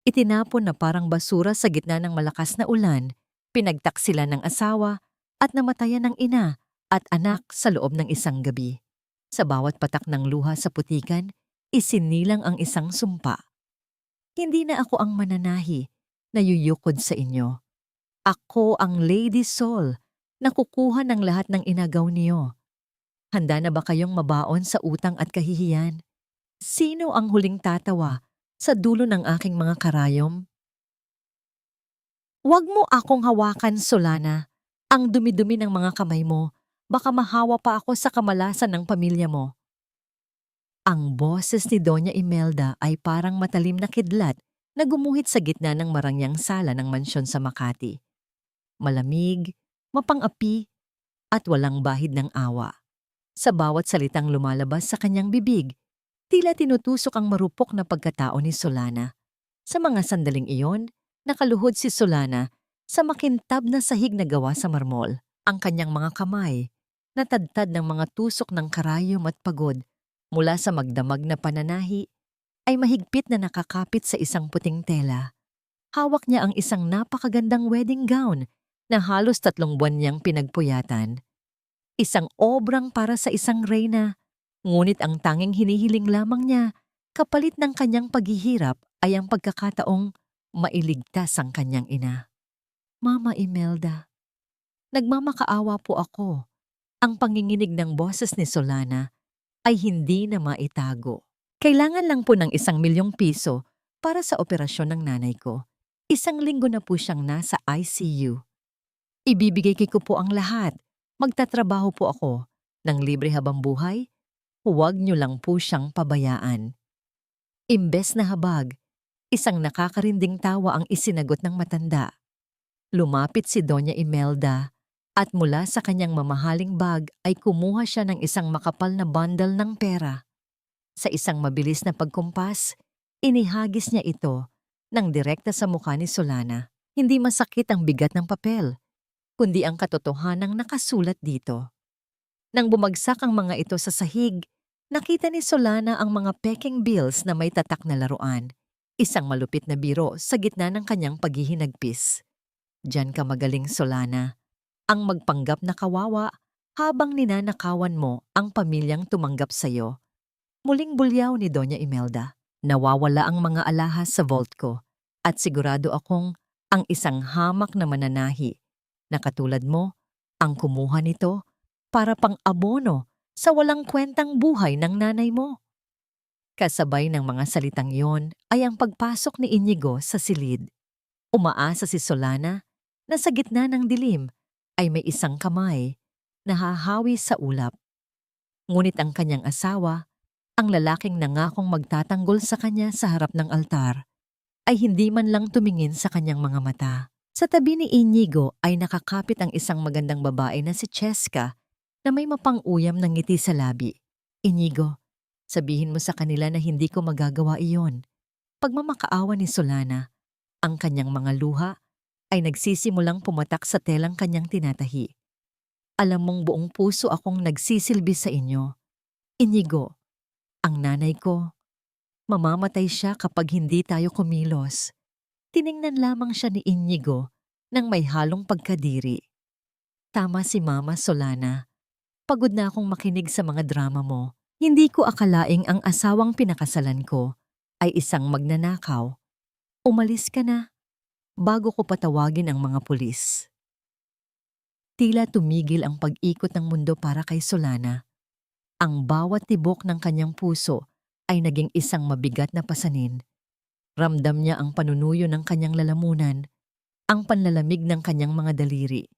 Itinapon na parang basura sa gitna ng malakas na ulan, pinagtaksilan ng asawa at namatayan ng ina at anak sa loob ng isang gabi. Sa bawat patak ng luha sa putikan, isinilang ang isang sumpa. Hindi na ako ang mananahi na yuyukod sa inyo. Ako ang Lady Sol na kukuha ng lahat ng inagaw niyo. Handa na ba kayong mabaon sa utang at kahihiyan? Sino ang huling tatawa sa dulo ng aking mga karayom? Huwag mo akong hawakan, Solana. Ang dumi-dumi ng mga kamay mo, baka mahawa pa ako sa kamalasan ng pamilya mo. Ang boses ni Doña Imelda ay parang matalim na kidlat na gumuhit sa gitna ng marangyang sala ng mansyon sa Makati. Malamig, mapang-api, at walang bahid ng awa. Sa bawat salitang lumalabas sa kanyang bibig, tila tinutusok ang marupok na pagkatao ni Solana. Sa mga sandaling iyon, nakaluhod si Solana sa makintab na sahig na gawa sa marmol. Ang kanyang mga kamay, natadtad ng mga tusok ng karayom at pagod mula sa magdamag na pananahi, ay mahigpit na nakakapit sa isang puting tela. Hawak niya ang isang napakagandang wedding gown na halos 3 buwan niyang pinagpuyatan. Isang obrang para sa isang reyna, ngunit ang tanging hinihiling lamang niya kapalit ng kanyang paghihirap ay ang pagkakataong mailigtas ang kanyang ina. Mama Imelda, nagmamakaawa po ako. Ang panginginig ng boses ni Solana ay hindi na maitago. Kailangan lang po ng 1 milyong piso para sa operasyon ng nanay ko. 1 linggo na po siyang nasa ICU. Ibibigay ko po ang lahat. Magtatrabaho po ako ng libre habang buhay. Huwag niyo lang po siyang pabayaan. Imbes na habag, isang nakakarinding tawa ang isinagot ng matanda. Lumapit si Doña Imelda at mula sa kanyang mamahaling bag ay kumuha siya ng isang makapal na bundle ng pera. Sa isang mabilis na pagkumpas, inihagis niya ito nang direkta sa mukha ni Solana. Hindi masakit ang bigat ng papel, kundi ang katotohanang nakasulat dito. Nang bumagsak ang mga ito sa sahig, nakita ni Solana ang mga peking bills na may tatak na laruan. Isang malupit na biro sa gitna ng kanyang paghihinagpis. Diyan ka magaling, Solana. Ang magpanggap na kawawa habang ninanakawan mo ang pamilyang tumanggap sa'yo. Muling bulyaw ni Doña Imelda. Nawawala ang mga alahas sa vault ko at sigurado akong ang isang hamak na mananahi na katulad mo ang kumuha nito para pang-abono sa walang kwentang buhay ng nanay mo. Kasabay ng mga salitang iyon ay ang pagpasok ni Inigo sa silid. Umaasa si Solana na sa gitna ng dilim ay may isang kamay na hahawi sa ulap. Ngunit ang kanyang asawa, ang lalaking nangakong magtatanggol sa kanya sa harap ng altar, ay hindi man lang tumingin sa kanyang mga mata. Sa tabi ni Inigo ay nakakapit ang isang magandang babae na si Cheska na may mapang-uyam ng ngiti sa labi. Inigo, sabihin mo sa kanila na hindi ko magagawa iyon. Pagmamakaawa ni Solana, ang kanyang mga luha ay nagsisimulang pumatak sa telang kanyang tinatahi. Alam mong buong puso akong nagsisilbi sa inyo. Inigo, ang nanay ko, mamamatay siya kapag hindi tayo kumilos. Tiningnan lamang siya ni Inigo nang may halong pagkadiri. Tama si Mama Solana. Pagod na akong makinig sa mga drama mo. Hindi ko akalaing ang asawang pinakasalan ko ay isang magnanakaw. Umalis ka na bago ko patawagin ang mga pulis. Tila tumigil ang pag-ikot ng mundo para kay Solana. Ang bawat tibok ng kanyang puso ay naging isang mabigat na pasanin. Ramdam niya ang panunuyo ng kanyang lalamunan, ang panlalamig ng kanyang mga daliri,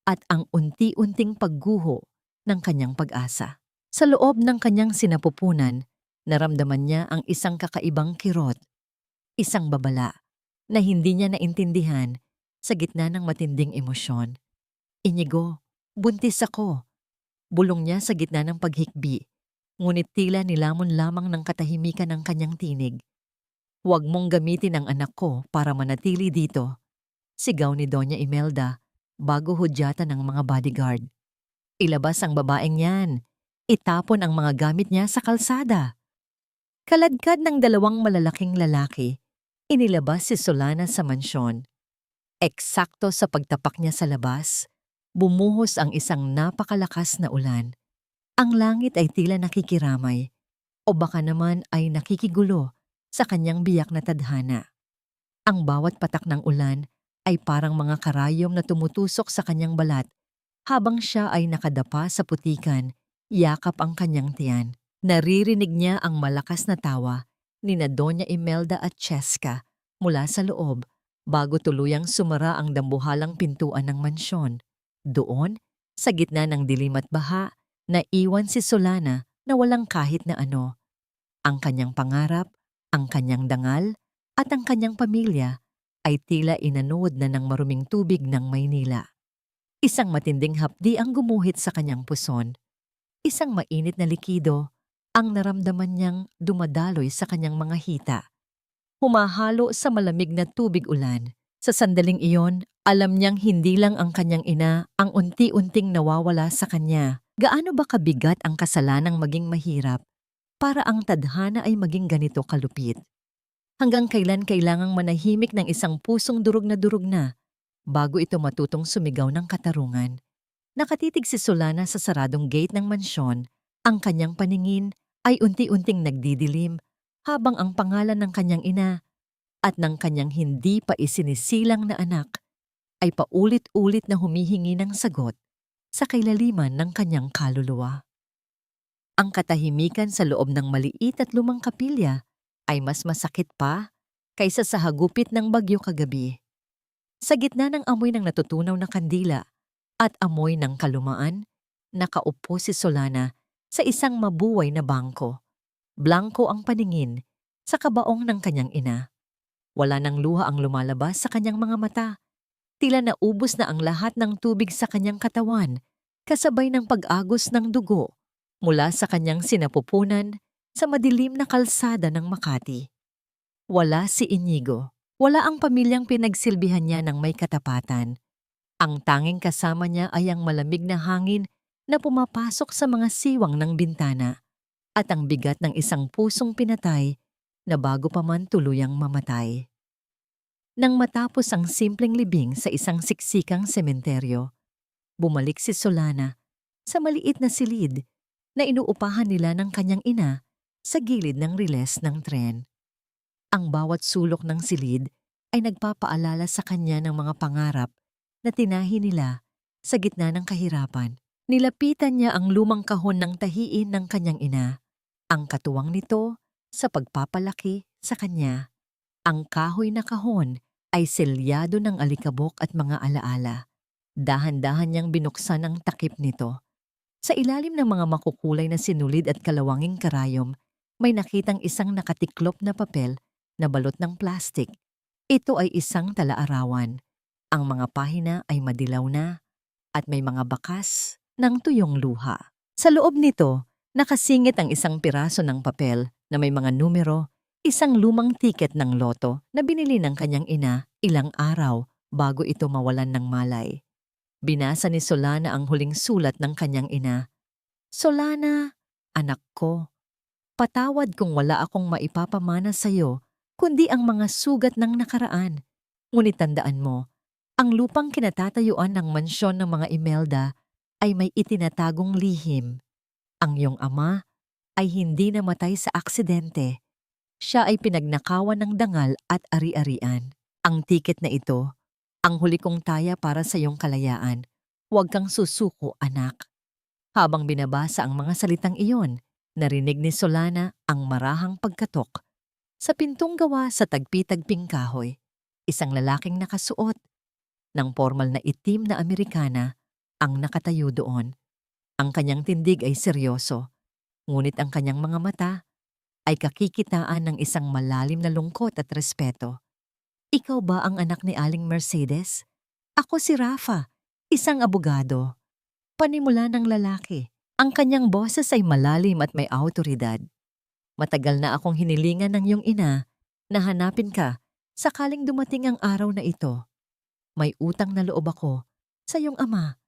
at ang unti-unting pagguho ng kanyang pag-asa. Sa loob ng kanyang sinapupunan, naramdaman niya ang isang kakaibang kirot, isang babala na hindi niya naintindihan sa gitna ng matinding emosyon. Inigo, buntis ako. Bulong niya sa gitna ng paghikbi, ngunit tila nilamon lamang ng katahimikan ng kanyang tinig. Huwag mong gamitin ang anak ko para manatili dito, sigaw ni Doña Imelda bago hudyatan ng mga bodyguard. Ilabas ang babaeng yan. Itapon ang mga gamit niya sa kalsada. Kaladkad ng 2 malalaking lalaki, Inilabas si Solana sa mansyon. Eksakto sa pagtapak niya sa labas, bumuhos ang isang napakalakas na ulan. Ang langit ay tila nakikiramay o baka naman ay nakikigulo sa kanyang biyak na tadhana. Ang bawat patak ng ulan ay parang mga karayom na tumutusok sa kanyang balat habang siya ay nakadapa sa putikan, yakap ang kanyang tiyan. Naririnig niya ang malakas na tawa ni na Doña Imelda at Cheska mula sa loob bago tuluyang sumara ang dambuhalang pintuan ng mansyon. Doon, sa gitna ng dilim at baha, naiwan si Solana na walang kahit na ano. Ang kanyang pangarap, ang kanyang dangal, at ang kanyang pamilya ay tila inanood na ng maruming tubig ng Maynila. Isang matinding hapdi ang gumuhit sa kanyang puson. Isang mainit na likido ang naramdaman niyang dumadaloy sa kanyang mga hita. Humahalo sa malamig na tubig ulan. Sa sandaling iyon, alam niyang hindi lang ang kanyang ina ang unti-unting nawawala sa kanya. Gaano ba kabigat ang kasalanang maging mahirap para ang tadhana ay maging ganito kalupit? Hanggang kailan kailangang manahimik ng isang pusong durog na bago ito matutong sumigaw ng katarungan? Nakatitig si Solana sa saradong gate ng mansyon. Ang kanyang paningin ay unti-unting nagdidilim habang ang pangalan ng kanyang ina at ng kanyang hindi pa isinisilang na anak ay paulit-ulit na humihingi ng sagot sa kailaliman ng kanyang kaluluwa. Ang katahimikan sa loob ng maliit at lumang kapilya ay mas masakit pa kaysa sa hagupit ng bagyo kagabi. Sa gitna ng amoy ng natutunaw na kandila at amoy ng kalumaan, nakaupo si Solana sa isang mabuway na bangko. Blanko ang paningin sa kabaong ng kanyang ina. Wala nang luha ang lumalabas sa kanyang mga mata. Tila naubos na ang lahat ng tubig sa kanyang katawan, kasabay ng pag-agos ng dugo mula sa kanyang sinapupunan sa madilim na kalsada ng Makati. Wala si Inigo. Wala ang pamilyang pinagsilbihan niya ng may katapatan. Ang tanging kasama niya ay ang malamig na hangin na pumapasok sa mga siwang ng bintana at ang bigat ng isang pusong pinatay na bago pa man tuluyang mamatay. Nang matapos ang simpleng libing sa isang siksikang sementeryo, bumalik si Solana sa maliit na silid na inuupahan nila ng kanyang ina sa gilid ng riles ng tren. Ang bawat sulok ng silid ay nagpapaalala sa kanya ng mga pangarap na tinahi nila sa gitna ng kahirapan. Nilapitan niya ang lumang kahon ng tahiin ng kanyang ina. Ang katuwang nito sa pagpapalaki sa kanya. Ang kahoy na kahon ay selyado ng alikabok at mga alaala. Dahan-dahan niyang binuksan ang takip nito. Sa ilalim ng mga makukulay na sinulid at kalawanging karayom, may nakitang isang nakatiklop na papel na balot ng plastik. Ito ay isang talaarawan. Ang mga pahina ay madilaw na at may mga bakas ng tuyong luha. Sa loob nito, nakasingit ang isang piraso ng papel na may mga numero, isang lumang tiket ng loto na binili ng kanyang ina ilang araw bago ito mawalan ng malay. Binasa ni Solana ang huling sulat ng kanyang ina. Solana, anak ko, patawad kung wala akong maipapamana sa iyo kundi ang mga sugat ng nakaraan. Ngunit tandaan mo, ang lupang kinatatayuan ng mansyon ng mga Imelda ay may itinatagong lihim. Ang iyong ama ay hindi namatay sa aksidente. Siya ay pinagnakawan ng dangal at ari-arian. Ang tiket na ito, ang huli kong taya para sa iyong kalayaan. Huwag kang susuko, anak. Habang binabasa ang mga salitang iyon, narinig ni Solana ang marahang pagkatok. Sa pintong gawa sa tagpi-tagping kahoy, isang lalaking nakasuot ng formal na itim na Amerikana ang nakatayo doon. Ang kanyang tindig ay seryoso, ngunit ang kanyang mga mata ay kakikitaan ng isang malalim na lungkot at respeto. Ikaw ba ang anak ni Aling Mercedes? Ako si Rafa, isang abogado. Panimula ng lalaki. Ang kanyang boses ay malalim at may awtoridad. Matagal na akong hinilingan ng iyong ina na hanapin ka sakaling dumating ang araw na ito. May utang na loob ako sa iyong ama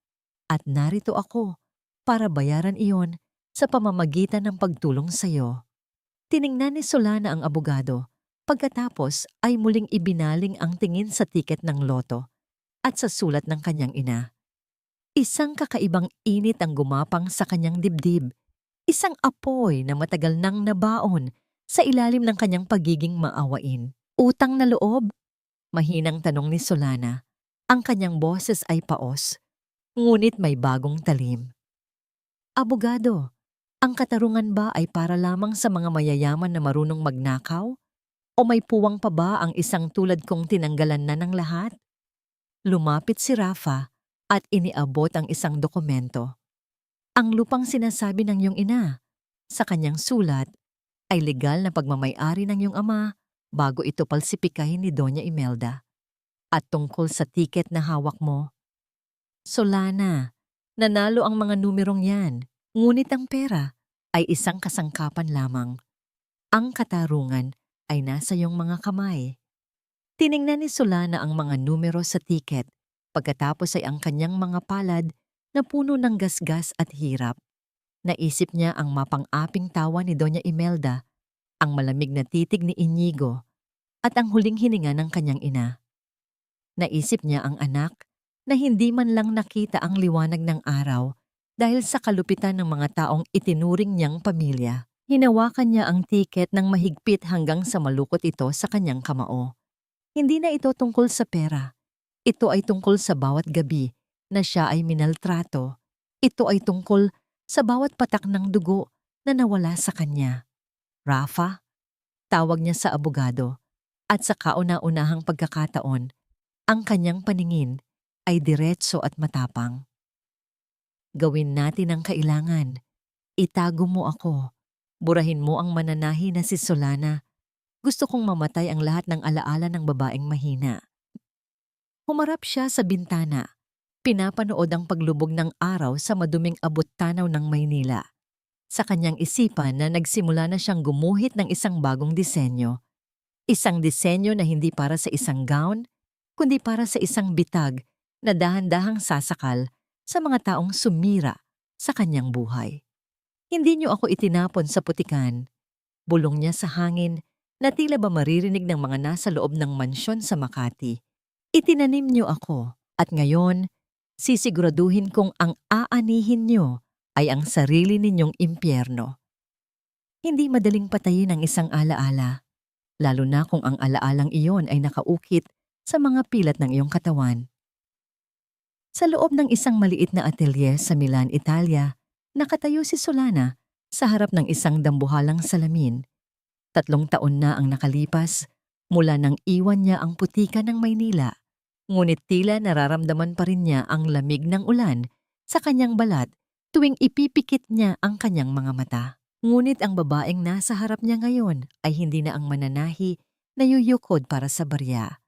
at narito ako para bayaran iyon sa pamamagitan ng pagtulong sa iyo. Tiningnan ni Solana ang abogado. Pagkatapos ay muling ibinaling ang tingin sa tiket ng loto at sa sulat ng kanyang ina. Isang kakaibang init ang gumapang sa kanyang dibdib. Isang apoy na matagal nang nabaon sa ilalim ng kanyang pagiging maawain. Utang na loob? Mahinang tanong ni Solana. Ang kanyang boses ay paos, ngunit may bagong talim. Abogado, ang katarungan ba ay para lamang sa mga mayayaman na marunong magnakaw? O may puwang pa ba ang isang tulad kong tinanggalan na ng lahat? Lumapit si Rafa at iniabot ang isang dokumento. Ang lupang sinasabi ng iyong ina sa kanyang sulat ay legal na pagmamay-ari ng iyong ama bago ito palsipikahin ni Doña Imelda. At tungkol sa tiket na hawak mo, Solana, nanalo ang mga numerong yan, ngunit ang pera ay isang kasangkapan lamang. Ang katarungan ay nasa iyong mga kamay. Tiningnan ni Solana ang mga numero sa tiket, pagkatapos ay ang kanyang mga palad na puno ng gasgas at hirap. Naisip niya ang mapang-aping tawa ni Doña Imelda, ang malamig na titig ni Inigo, at ang huling hininga ng kanyang ina. Naisip niya ang anak na hindi man lang nakita ang liwanag ng araw dahil sa kalupitan ng mga taong itinuring niyang pamilya. Hinawakan niya ang tiket ng mahigpit hanggang sa malukot ito sa kanyang kamao. Hindi na ito tungkol sa pera. Ito ay tungkol sa bawat gabi na siya ay minaltrato. Ito ay tungkol sa bawat patak ng dugo na nawala sa kanya. Rafa, tawag niya sa abogado, at sa kauna-unahang pagkakataon, ang kanyang paningin ay diretso at matapang. Gawin natin ang kailangan. Itago mo ako. Burahin mo ang mananahi na si Solana. Gusto kong mamatay ang lahat ng alaala ng babaeng mahina. Humarap siya sa bintana. Pinapanood ang paglubog ng araw sa maduming abot-tanaw ng Maynila. Sa kanyang isipan na nagsimula na siyang gumuhit ng isang bagong disenyo. Isang disenyo na hindi para sa isang gown, kundi para sa isang bitag na dahan-dahang sasakal sa mga taong sumira sa kanyang buhay. Hindi niyo ako itinapon sa putikan. Bulong niya sa hangin na tila ba maririnig ng mga nasa loob ng mansyon sa Makati. Itinanim niyo ako at ngayon, sisiguraduhin kong ang aanihin niyo ay ang sarili ninyong impyerno. Hindi madaling patayin ang isang alaala, lalo na kung ang alaalang iyon ay nakaukit sa mga pilat ng iyong katawan. Sa loob ng isang maliit na atelier sa Milan, Italia, nakatayo si Solana sa harap ng isang dambuhalang salamin. 3 taon na ang nakalipas mula nang iwan niya ang putika ng Maynila, ngunit tila nararamdaman pa rin niya ang lamig ng ulan sa kanyang balat tuwing ipipikit niya ang kanyang mga mata. Ngunit ang babaeng nasa harap niya ngayon ay hindi na ang mananahi na yuyukod para sa barya.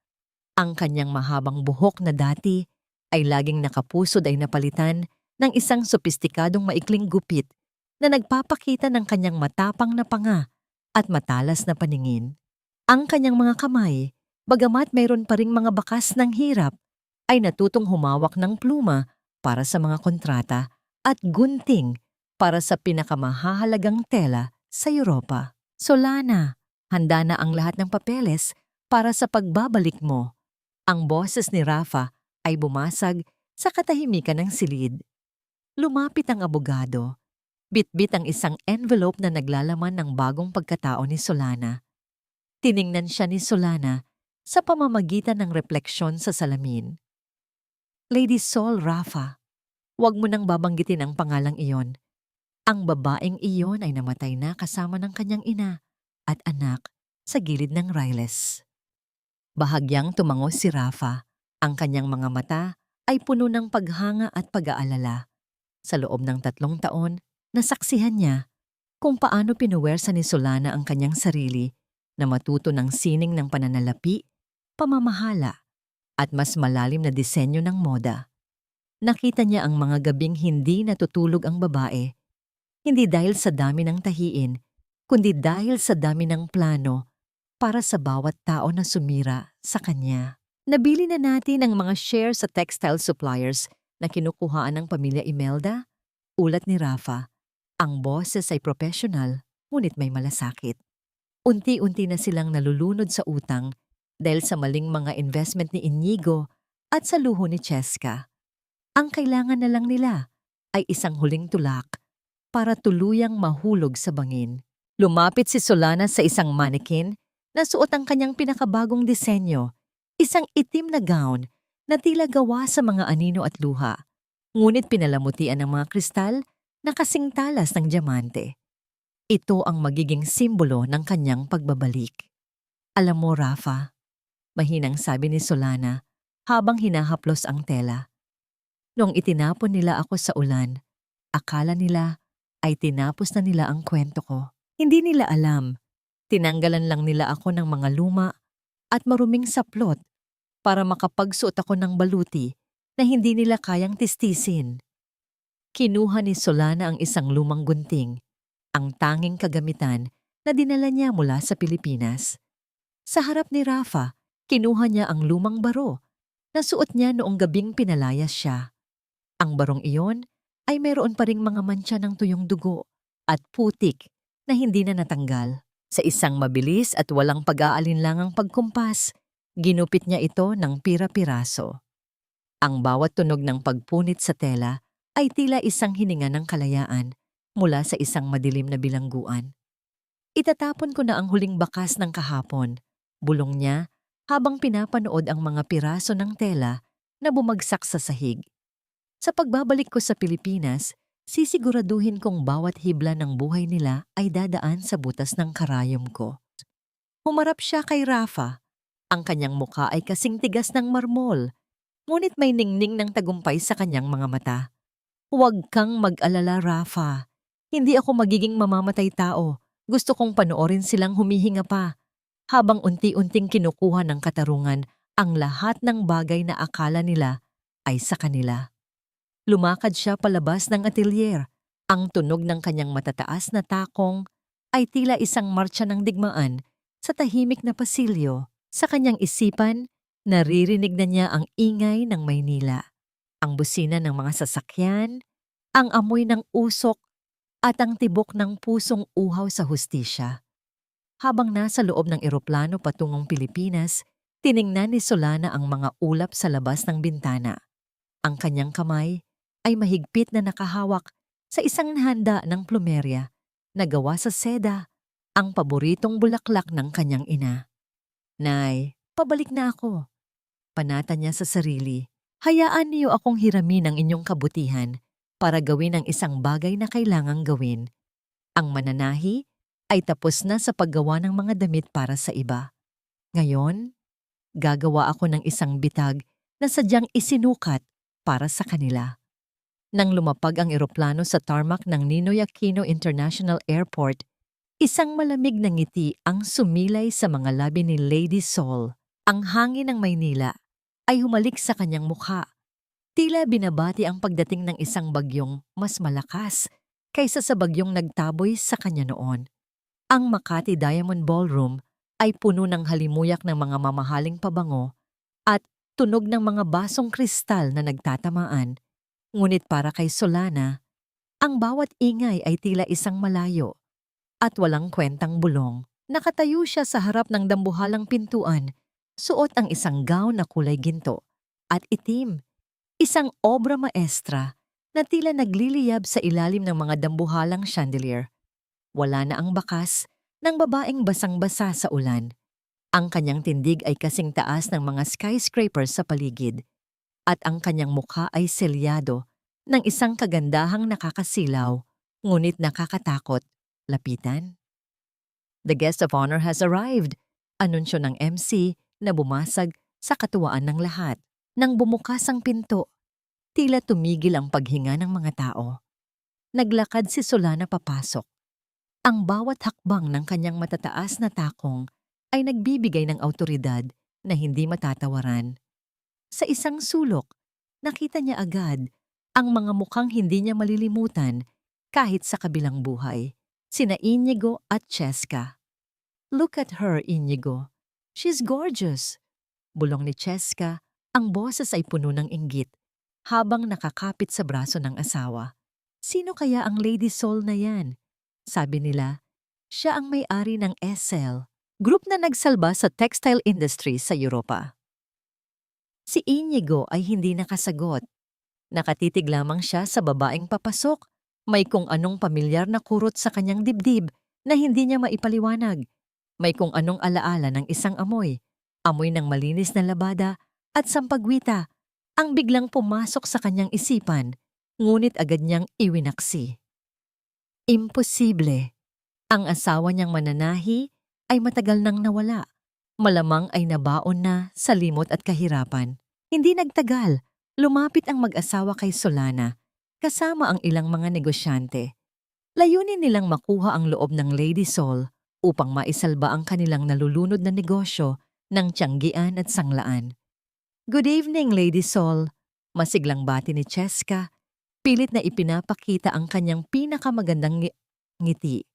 Ang kanyang mahabang buhok na dati ay laging nakapusod ay napalitan ng isang sopistikadong maikling gupit na nagpapakita ng kanyang matapang na panga at matalas na paningin. Ang kanyang mga kamay, bagamat mayroon pa ring mga bakas ng hirap, ay natutong humawak ng pluma para sa mga kontrata at gunting para sa pinakamahahalagang tela sa Europa. Solana, handa na ang lahat ng papeles para sa pagbabalik mo. Ang boses ni Rafa ay bumasag sa katahimikan ng silid. Lumapit ang abogado. Bitbit ang isang envelope na naglalaman ng bagong pagkatao ni Solana. Tiningnan siya ni Solana sa pamamagitan ng refleksyon sa salamin. Lady Sol Rafa, huwag mo nang babanggitin ang pangalang iyon. Ang babaeng iyon ay namatay na kasama ng kanyang ina at anak sa gilid ng Riles. Bahagyang tumango si Rafa. Ang kanyang mga mata ay puno ng paghanga at pag-aalala. Sa loob ng 3 taon, nasaksihan niya kung paano pinuwersa ni Solana ang kanyang sarili na matuto ng sining ng pananalapi, pamamahala, at mas malalim na disenyo ng moda. Nakita niya ang mga gabing hindi natutulog ang babae, hindi dahil sa dami ng tahiin, kundi dahil sa dami ng plano para sa bawat tao na sumira sa kanya. Nabili na natin ang mga shares sa textile suppliers na kinukuhaan ng pamilya Imelda, ulat ni Rafa. Ang boses ay professional, ngunit may malasakit. Unti-unti na silang nalulunod sa utang dahil sa maling mga investment ni Inigo at sa luho ni Cheska. Ang kailangan na lang nila ay isang huling tulak para tuluyang mahulog sa bangin. Lumapit si Solana sa isang mannequin na suot ang kanyang pinakabagong disenyo, isang itim na gown na tila gawa sa mga anino at luha, ngunit pinalamutian ng mga kristal na kasing talas ng diamante. Ito ang magiging simbolo ng kanyang pagbabalik. Alam mo, Rafa, mahinang sabi ni Solana habang hinahaplos ang tela. Noong itinapon nila ako sa ulan, akala nila ay tinapos na nila ang kwento ko. Hindi nila alam, tinanggalan lang nila ako ng mga luma at maruming saplot para makapagsuot ako ng baluti na hindi nila kayang tistisin. Kinuha ni Solana ang isang lumang gunting, ang tanging kagamitan na dinala niya mula sa Pilipinas. Sa harap ni Rafa, kinuha niya ang lumang baro na suot niya noong gabing pinalayas siya. Ang barong iyon ay mayroon pa ring mga mantsa ng tuyong dugo at putik na hindi na natanggal. Sa isang mabilis at walang pag-aalinlangang pagkumpas, ginupit niya ito ng pira-piraso. Ang bawat tunog ng pagpunit sa tela ay tila isang hininga ng kalayaan mula sa isang madilim na bilangguan. Itatapon ko na ang huling bakas ng kahapon, bulong niya habang pinapanood ang mga piraso ng tela na bumagsak sa sahig. Sa pagbabalik ko sa Pilipinas, sisiguraduhin kong bawat hibla ng buhay nila ay dadaan sa butas ng karayom ko. Humarap siya kay Rafa. Ang kanyang mukha ay kasing tigas ng marmol, ngunit may ningning ng tagumpay sa kanyang mga mata. Huwag kang mag-alala, Rafa. Hindi ako magiging mamamatay tao. Gusto kong panoorin silang humihinga pa, habang unti-unting kinukuha ng katarungan ang lahat ng bagay na akala nila ay sa kanila. Lumakad siya palabas ng atelier. Ang tunog ng kanyang matataas na takong ay tila isang marcha ng digmaan sa tahimik na pasilyo. Sa kanyang isipan, naririnig na niya ang ingay ng Maynila, ang busina ng mga sasakyan, ang amoy ng usok, at ang tibok ng pusong uhaw sa hustisya. Habang nasa loob ng eroplano patungong Pilipinas, tiningnan ni Solana ang mga ulap sa labas ng bintana. Ang kanyang kamay ay mahigpit na nakahawak sa isang handa ng plumerya na gawa sa seda, ang paboritong bulaklak ng kanyang ina. Nay, pabalik na ako. Panata niya sa sarili. Hayaan niyo akong hiramin ang inyong kabutihan para gawin ang isang bagay na kailangang gawin. Ang mananahi ay tapos na sa paggawa ng mga damit para sa iba. Ngayon, gagawa ako ng isang bitag na sadyang isinukat para sa kanila. Nang lumapag ang eroplano sa tarmac ng Ninoy Aquino International Airport, isang malamig na ngiti ang sumilay sa mga labi ni Lady Sol. Ang hangin ng Maynila ay humalik sa kanyang mukha. Tila binabati ang pagdating ng isang bagyong mas malakas kaysa sa bagyong nagtaboy sa kanya noon. Ang Makati Diamond Ballroom ay puno ng halimuyak ng mga mamahaling pabango at tunog ng mga basong kristal na nagtatamaan. Ngunit para kay Solana, ang bawat ingay ay tila isang malayo at walang kwentang bulong. Nakatayo siya sa harap ng dambuhalang pintuan, suot ang isang gown na kulay ginto at itim, isang obra maestra na tila nagliliyab sa ilalim ng mga dambuhalang chandelier. Wala na ang bakas ng babaeng basang-basa sa ulan. Ang kanyang tindig ay kasing taas ng mga skyscrapers sa paligid, at ang kanyang mukha ay selyado ng isang kagandahang nakakasilaw, ngunit nakakatakot. Lapitan. The guest of honor has arrived, anunsyo ng MC na bumasag sa katuwaan ng lahat. Nang bumukas ang pinto, tila tumigil ang paghinga ng mga tao. Naglakad si Solana papasok. Ang bawat hakbang ng kanyang matataas na takong ay nagbibigay ng awtoridad na hindi matatawaran. Sa isang sulok, nakita niya agad ang mga mukhang hindi niya malilimutan kahit sa kabilang buhay, sina Inigo at Cheska. Look at her, Inigo. She's gorgeous. Bulong ni Cheska, ang boses ay puno ng inggit, habang nakakapit sa braso ng asawa. Sino kaya ang Lady Sol na yan? Sabi nila, Siya ang may-ari ng Essel, group na nagsalba sa textile industry sa Europa. Si Inigo ay hindi nakasagot. Nakatitig lamang siya sa babaeng papasok. May kung anong pamilyar na kurot sa kanyang dibdib na hindi niya maipaliwanag. May kung anong alaala ng isang amoy. Amoy ng malinis na labada at sampagwita ang biglang pumasok sa kanyang isipan, ngunit agad niyang iwinaksi. Imposible. Ang asawa niyang mananahi ay matagal nang nawala. Malamang ay nabaon na sa limot at kahirapan. Hindi nagtagal, lumapit ang mag-asawa kay Solana, kasama ang ilang mga negosyante. Layunin nilang makuha ang loob ng Lady Sol upang maisalba ang kanilang nalulunod na negosyo ng tiyanggian at sanglaan. Good evening, Lady Sol. Masiglang bati ni Cheska, pilit na ipinapakita ang kanyang pinakamagandang ngiti.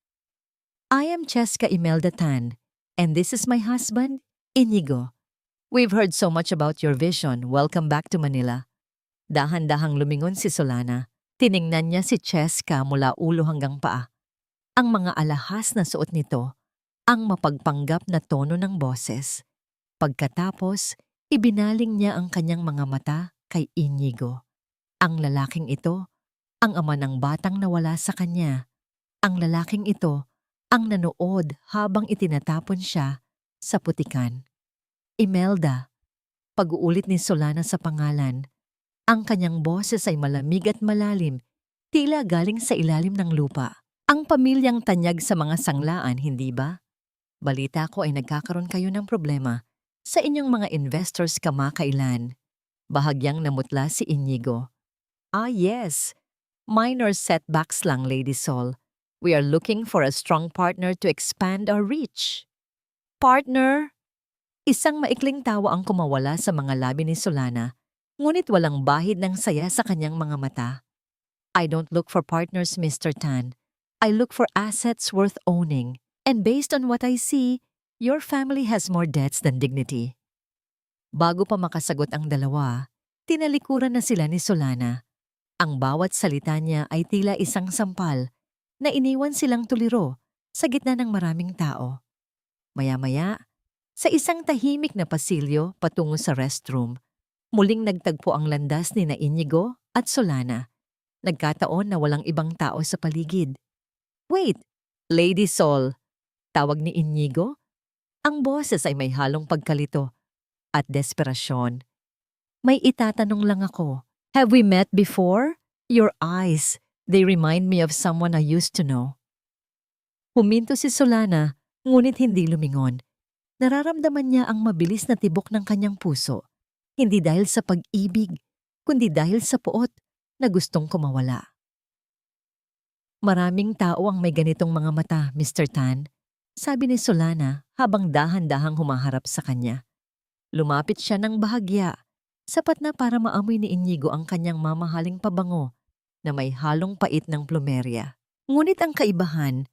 I am Cheska Imelda Tan, and this is my husband, Inigo. We've heard so much about your vision. Welcome back to Manila. Dahan-dahang lumingon si Solana. Tiningnan niya si Cheska mula ulo hanggang paa. Ang mga alahas na suot nito, ang mapagpanggap na tono ng boses. Pagkatapos, ibinaling niya ang kanyang mga mata kay Inigo. Ang lalaking ito, ang ama ng batang nawala sa kanya. Ang lalaking ito, ang nanood habang itinatapon siya sa putikan. Imelda, pag-uulit ni Solana sa pangalan. Ang kanyang boses ay malamig at malalim, tila galing sa ilalim ng lupa. Ang pamilyang tanyag sa mga sanglaan, hindi ba? Balita ko ay nagkakaroon kayo ng problema sa inyong mga investors kamakailan. Bahagyang namutla si Inigo. Ah yes, minor setbacks lang, Lady Sol. We are looking for a strong partner to expand our reach. Partner? Isang maikling tawa ang kumawala sa mga labi ni Solana, ngunit walang bahid ng saya sa kanyang mga mata. I don't look for partners, Mr. Tan. I look for assets worth owning. And based on what I see, your family has more debts than dignity. Bago pa makasagot ang dalawa, tinalikuran na sila ni Solana. Ang bawat salita niya ay tila isang sampal na iniwan silang tuliro sa gitna ng maraming tao. Maya-maya, sa isang tahimik na pasilyo patungo sa restroom, muling nagtagpo ang landas ni na Inigo at Solana. Nagkataon na walang ibang tao sa paligid. Wait, Lady Sol, tawag ni Inigo. Ang boses ay may halong pagkalito at desperasyon. May itatanong lang ako. Have we met before? Your eyes, they remind me of someone I used to know. Huminto si Solana, ngunit hindi lumingon. Nararamdaman niya ang mabilis na tibok ng kanyang puso. Hindi dahil sa pag-ibig, kundi dahil sa puot na gustong kumawala. Maraming tao ang may ganitong mga mata, Mr. Tan, sabi ni Solana habang dahan-dahang humaharap sa kanya. Lumapit siya ng bahagya, sapat na para maamoy ni Inigo ang kanyang mamahaling pabango na may halong pait ng plumerya. Ngunit ang kaibahan,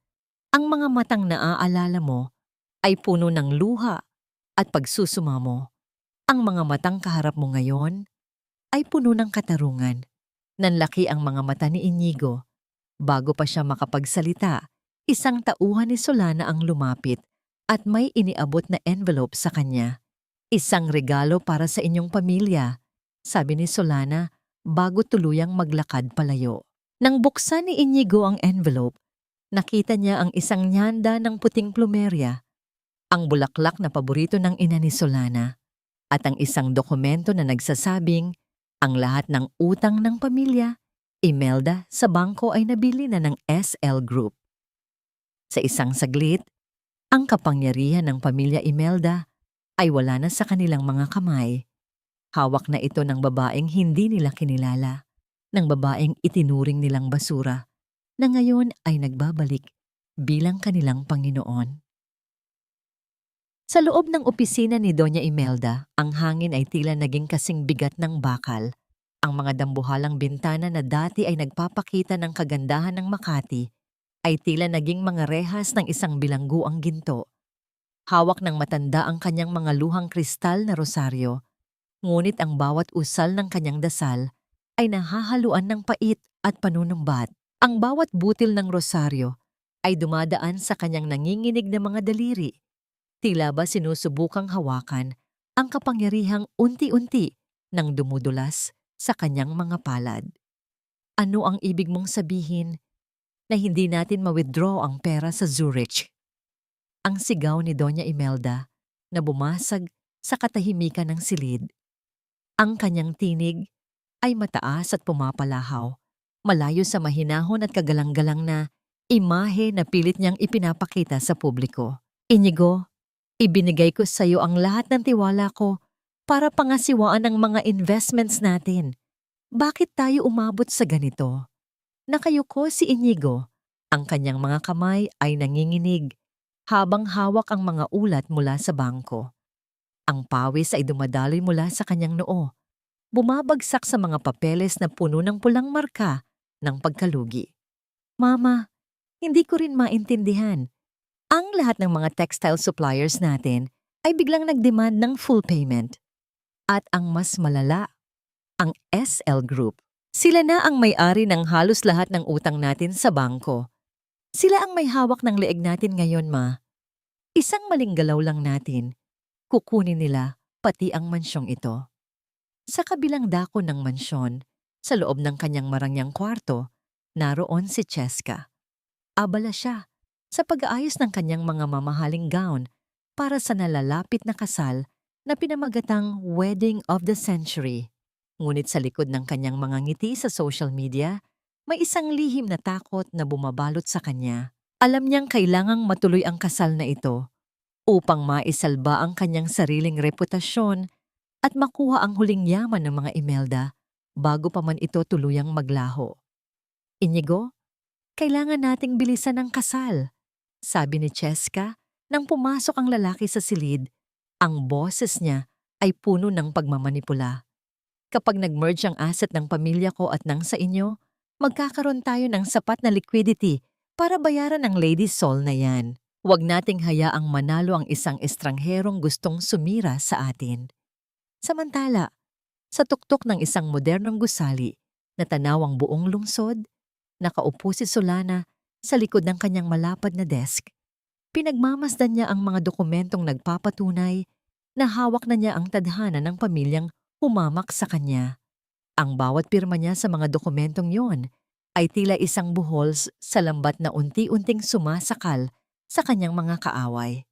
ang mga matang naaalala mo ay puno ng luha at pagsusumamo. Ang mga matang kaharap mo ngayon ay puno ng katarungan. Nanlaki ang mga mata ni Inigo. Bago pa siya makapagsalita, isang tauhan ni Solana ang lumapit at may iniabot na envelope sa kanya. Isang regalo para sa inyong pamilya, sabi ni Solana bago tuluyang maglakad palayo. Nang buksan ni Inigo ang envelope, nakita niya ang isang nyanda ng puting plumerya, ang bulaklak na paborito ng ina ni Solana, at ang isang dokumento na nagsasabing ang lahat ng utang ng pamilya, Imelda, sa bangko ay nabili na ng SL Group. Sa isang saglit, ang kapangyarihan ng pamilya Imelda ay wala na sa kanilang mga kamay. Hawak na ito ng babaeng hindi nila kinilala, ng babaeng itinuring nilang basura, na ngayon ay nagbabalik bilang kanilang Panginoon. Sa loob ng opisina ni Doña Imelda, ang hangin ay tila naging kasing bigat ng bakal. Ang mga dambuhalang bintana na dati ay nagpapakita ng kagandahan ng Makati ay tila naging mga rehas ng isang bilangguang ginto. Hawak ng matanda ang kanyang mga luhang kristal na rosaryo, ngunit ang bawat usal ng kanyang dasal ay nahahaluan ng pait at panunumbat. Ang bawat butil ng rosaryo ay dumadaan sa kanyang nanginginig na mga daliri. Tila ba sinusubukang hawakan ang kapangyarihang unti-unti nang dumudulas sa kanyang mga palad. Ano ang ibig mong sabihin na hindi natin ma-withdraw ang pera sa Zurich? Ang sigaw ni Doña Imelda na bumasag sa katahimikan ng silid. Ang kanyang tinig ay mataas at pumapalahaw, malayo sa mahinahon at kagalang-galang na imahe na pilit niyang ipinapakita sa publiko. Inigo, ibinigay ko sa iyo ang lahat ng tiwala ko para pangasiwaan ang mga investments natin. Bakit tayo umabot sa ganito? Nakayuko si Inigo. Ang kanyang mga kamay ay nanginginig habang hawak ang mga ulat mula sa bangko. Ang pawis ay dumadaloy mula sa kanyang noo, bumabagsak sa mga papeles na puno ng pulang marka ng pagkalugi. Mama, hindi ko rin maintindihan. Ang lahat ng mga textile suppliers natin ay biglang nag-demand ng full payment. At ang mas malala, ang SL Group. Sila na ang may-ari ng halos lahat ng utang natin sa bangko. Sila ang may hawak ng leeg natin ngayon, Ma. Isang maling galaw lang natin, kukunin nila pati ang mansyong ito. Sa kabilang dako ng mansyon, sa loob ng kanyang marangyang kwarto, naroon si Cheska. Abala siya sa pag-aayos ng kanyang mga mamahaling gown para sa nalalapit na kasal na pinamagatang Wedding of the Century. Ngunit sa likod ng kanyang mga ngiti sa social media, may isang lihim na takot na bumabalot sa kanya. Alam niyang kailangang matuloy ang kasal na ito upang maisalba ang kanyang sariling reputasyon at makuha ang huling yaman ng mga Imelda bago pa man ito tuluyang maglaho. Inigo, kailangan nating bilisan ang kasal, sabi ni Cheska nang pumasok ang lalaki sa silid. Ang boses niya ay puno ng pagmamanipula. Kapag nag-merge ang asset ng pamilya ko at ng sa inyo, magkakaroon tayo ng sapat na liquidity para bayaran ang Lady Sol na yan. Huwag nating hayaang manalo ang isang estrangherong gustong sumira sa atin. Samantala, sa tuktok ng isang modernong gusali na tanaw ang buong lungsod, nakaupo si Solana sa likod ng kanyang malapad na desk. Pinagmamasdan niya ang mga dokumentong nagpapatunay na hawak na niya ang tadhana ng pamilyang humamak sa kanya. Ang bawat pirma niya sa mga dokumentong yon ay tila isang buhol sa lambat na unti-unting sumasakal sa kanyang mga kaaway.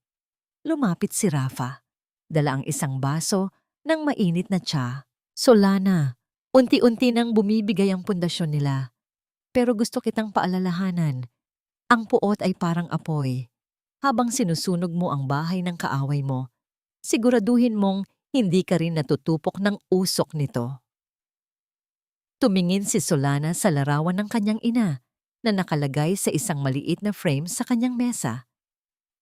Lumapit si Rafa. Dala ang isang baso ng mainit na tsa. Solana, unti-unti nang bumibigay ang pundasyon nila. Pero gusto kitang paalalahanan. Ang puot ay parang apoy. Habang sinusunog mo ang bahay ng kaaway mo, siguraduhin mong hindi ka rin natutupok ng usok nito. Tumingin si Solana sa larawan ng kanyang ina na nakalagay sa isang maliit na frame sa kanyang mesa.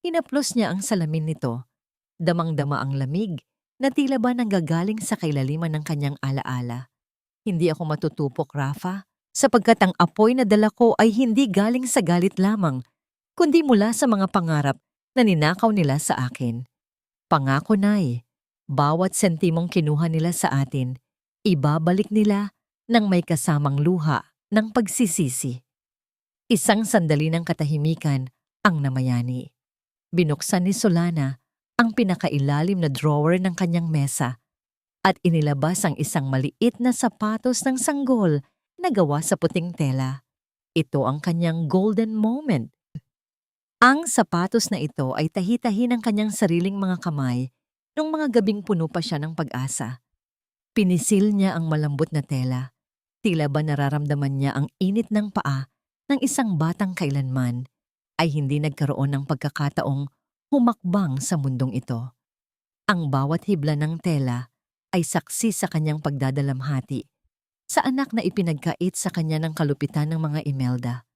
Hinaplos niya ang salamin nito. Damang-dama ang lamig na tila ba nanggagaling sa kailaliman ng kanyang alaala. Hindi ako matutupok, Rafa, sapagkat ang apoy na dala ko ay hindi galing sa galit lamang, kundi mula sa mga pangarap na ninakaw nila sa akin. Pangako, Nay. Bawat sentimong kinuha nila sa atin, ibabalik nila ng may kasamang luha ng pagsisisi. Isang sandali ng katahimikan ang namayani. Binuksan ni Solana ang pinakailalim na drawer ng kanyang mesa at inilabas ang isang maliit na sapatos ng sanggol na gawa sa puting tela. Ito ang kanyang golden moment. Ang sapatos na ito ay tahi-tahi ng kanyang sariling mga kamay nung mga gabing puno pa siya ng pag-asa. Pinisil niya ang malambot na tela. Tila ba nararamdaman niya ang init ng paa ng isang batang kailanman ay hindi nagkaroon ng pagkakataong humakbang sa mundong ito. Ang bawat hibla ng tela ay saksi sa kanyang pagdadalamhati sa anak na ipinagkait sa kanya ng kalupitan ng mga Imelda.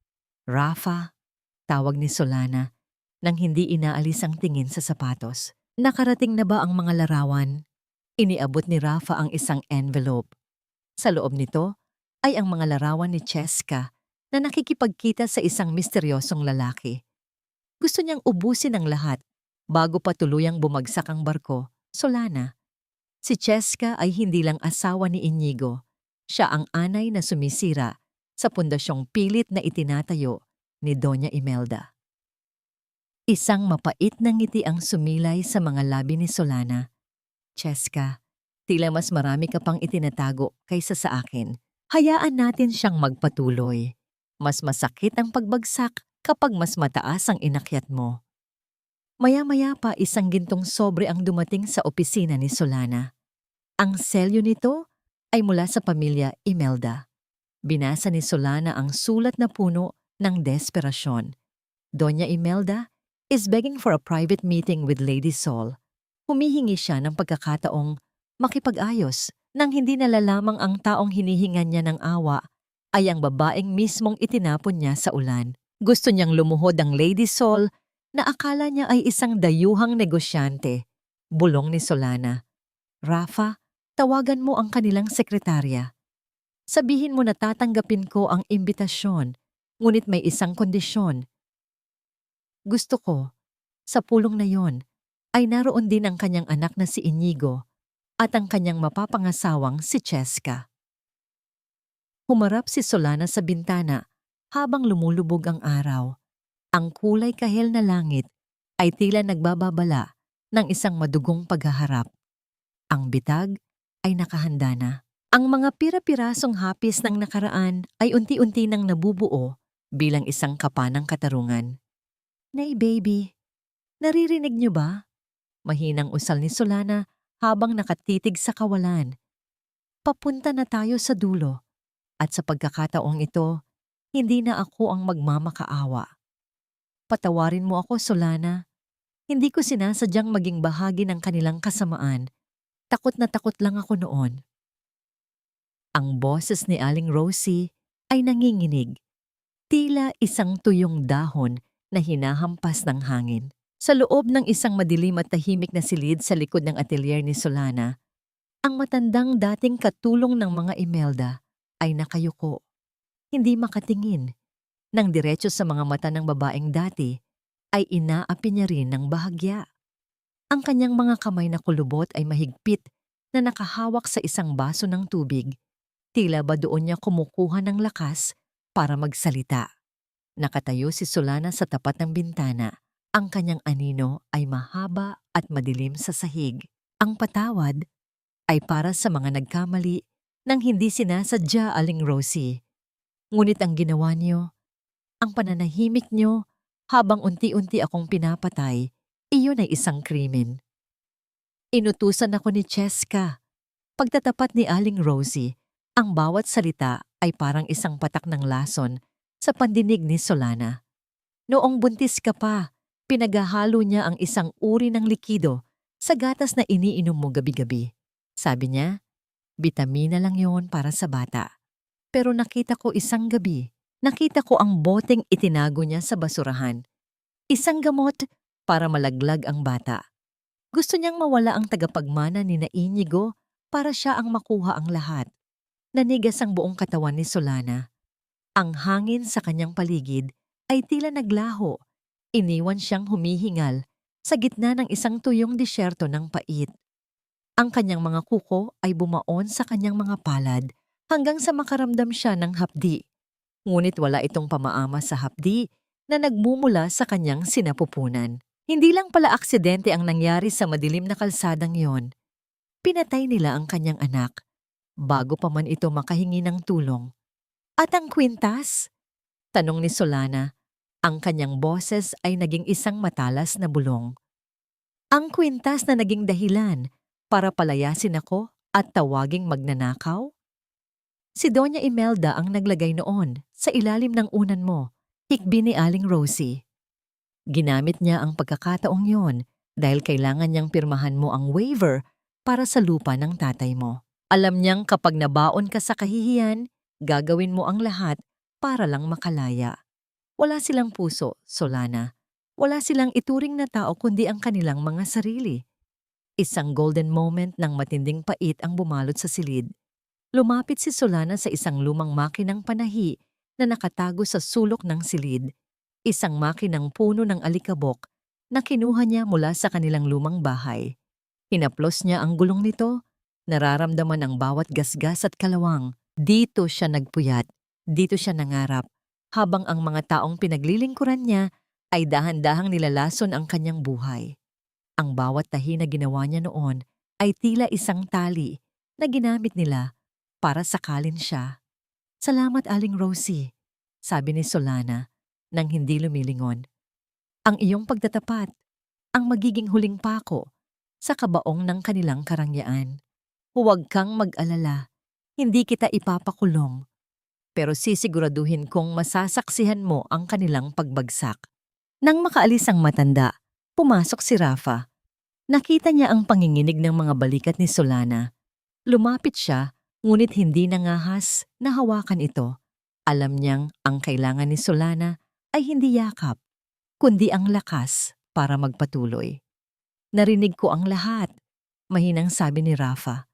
Rafa, tawag ni Solana nang hindi inaalis ang tingin sa sapatos. Nakarating na ba ang mga larawan? Iniabot ni Rafa ang isang envelope. Sa loob nito ay ang mga larawan ni Cheska na nakikipagkita sa isang misteryosong lalaki. Gusto niyang ubusin ang lahat bago pa tuluyang bumagsak ang barko, Solana. Si Cheska ay hindi lang asawa ni Inigo. Siya ang anay na sumisira sa pundasyong pilit na itinatayo ni Doña Imelda. Isang mapait na ngiti ang sumilay sa mga labi ni Solana. Cheska, tila mas marami ka pang itinatago kaysa sa akin. Hayaan natin siyang magpatuloy. Mas masakit ang pagbagsak kapag mas mataas ang inakyat mo. Maya-maya pa isang gintong sobre ang dumating sa opisina ni Solana. Ang selyo nito ay mula sa pamilya Imelda. Binasa ni Solana ang sulat na puno ng desperasyon. Doña Imelda is begging for a private meeting with Lady Sol. Humihingi siya ng pagkakataong makipag-ayos nang hindi nalalamang ang taong hinihingan niya ng awa ay ang babaeng mismong itinapon niya sa ulan. Gusto niyang lumuhod ang Lady Sol na akala niya ay isang dayuhang negosyante. Bulong ni Solana. Rafa, tawagan mo ang kanilang sekretarya. Sabihin mo na tatanggapin ko ang imbitasyon, ngunit may isang kondisyon. Gusto ko, sa pulong na yon, ay naroon din ang kanyang anak na si Inigo at ang kanyang mapapangasawang si Cheska. Humarap si Solana sa bintana habang lumulubog ang araw. Ang kulay kahel na langit ay tila nagbababala ng isang madugong paghaharap. Ang bitag ay nakahanda na. Ang mga pira-pirasong hapis ng nakaraan ay unti-unti nang nabubuo bilang isang kapanang katarungan. Nay baby, naririnig niyo ba? Mahinang usal ni Solana habang nakatitig sa kawalan. Papunta na tayo sa dulo at sa pagkakataong ito, hindi na ako ang magmamakaawa. Patawarin mo ako, Solana. Hindi ko sinasadyang maging bahagi ng kanilang kasamaan. Takot na takot lang ako noon. Ang boses ni Aling Rosie ay nanginginig. Tila isang tuyong dahon na hinahampas ng hangin. Sa loob ng isang madilim at tahimik na silid sa likod ng atelier ni Solana, ang matandang dating katulong ng mga Imelda ay nakayuko. Hindi makatingin. Nang diretso sa mga mata ng babaeng dati, ay inaapi niya rin ng bahagya. Ang kanyang mga kamay na kulubot ay mahigpit na nakahawak sa isang baso ng tubig. Tila ba doon niya kumukuha ng lakas para magsalita. Nakatayo si Solana sa tapat ng bintana. Ang kanyang anino ay mahaba at madilim sa sahig. Ang patawad ay para sa mga nagkamali nang hindi sinasadya, Aling Rosie. Ngunit ang ginawa niyo, ang pananahimik niyo habang unti-unti akong pinapatay, iyon ay isang krimen. Inutusan ako ni Cheska. Pagtatapat ni Aling Rosie, ang bawat salita ay parang isang patak ng lason sa pandinig ni Solana. Noong buntis ka pa, pinaghahalo niya ang isang uri ng likido sa gatas na iniinom mo gabi-gabi. Sabi niya, bitamina lang yon para sa bata. Pero nakita ko isang gabi, nakita ko ang boteng itinago niya sa basurahan. Isang gamot para malaglag ang bata. Gusto niyang mawala ang tagapagmana ni Inigo para siya ang makuha ang lahat. Nanigas ang buong katawan ni Solana. Ang hangin sa kanyang paligid ay tila naglaho. Iniwan siyang humihingal sa gitna ng isang tuyong disyerto ng pait. Ang kanyang mga kuko ay bumaon sa kanyang mga palad hanggang sa makaramdam siya ng hapdi. Ngunit wala itong pamaama sa hapdi na nagmumula sa kanyang sinapupunan. Hindi lang pala aksidente ang nangyari sa madilim na kalsadang yon. Pinatay nila ang kanyang anak bago pa man ito makahingi ng tulong. At ang kwintas? Tanong ni Solana. Ang kanyang boses ay naging isang matalas na bulong. Ang kwintas na naging dahilan para palayasin ako at tawaging magnanakaw? Si Doña Imelda ang naglagay noon sa ilalim ng unan mo, hikbi ni Aling Rosie. Ginamit niya ang pagkakataong yon dahil kailangan niyang pirmahan mo ang waiver para sa lupa ng tatay mo. Alam niyang kapag nabaon ka sa kahihiyan, gagawin mo ang lahat para lang makalaya. Wala silang puso, Solana. Wala silang ituring na tao kundi ang kanilang mga sarili. Isang golden moment ng matinding pait ang bumalot sa silid. Lumapit si Solana sa isang lumang makinang panahi na nakatago sa sulok ng silid. Isang makinang puno ng alikabok na kinuha niya mula sa kanilang lumang bahay. Hinaplos niya ang gulong nito, nararamdaman ang bawat gasgas at kalawang. Dito siya nagpuyat, dito siya nangarap, habang ang mga taong pinaglilingkuran niya ay dahan-dahang nilalason ang kanyang buhay. Ang bawat tahi na ginawa niya noon ay tila isang tali na ginamit nila para sakalin siya. "Salamat, Aling Rosie," sabi ni Solana nang hindi lumilingon. "Ang iyong pagtatapat ang magiging huling pako sa kabaong ng kanilang karangyaan. Huwag kang mag-alala, hindi kita ipapakulong, pero sisiguraduhin kong masasaksihan mo ang kanilang pagbagsak." Nang makaalis ang matanda, pumasok si Rafa. Nakita niya ang panginginig ng mga balikat ni Solana. Lumapit siya, ngunit hindi nangahas na hawakan ito. Alam niyang ang kailangan ni Solana ay hindi yakap, kundi ang lakas para magpatuloy. "Narinig ko ang lahat," mahinang sabi ni Rafa.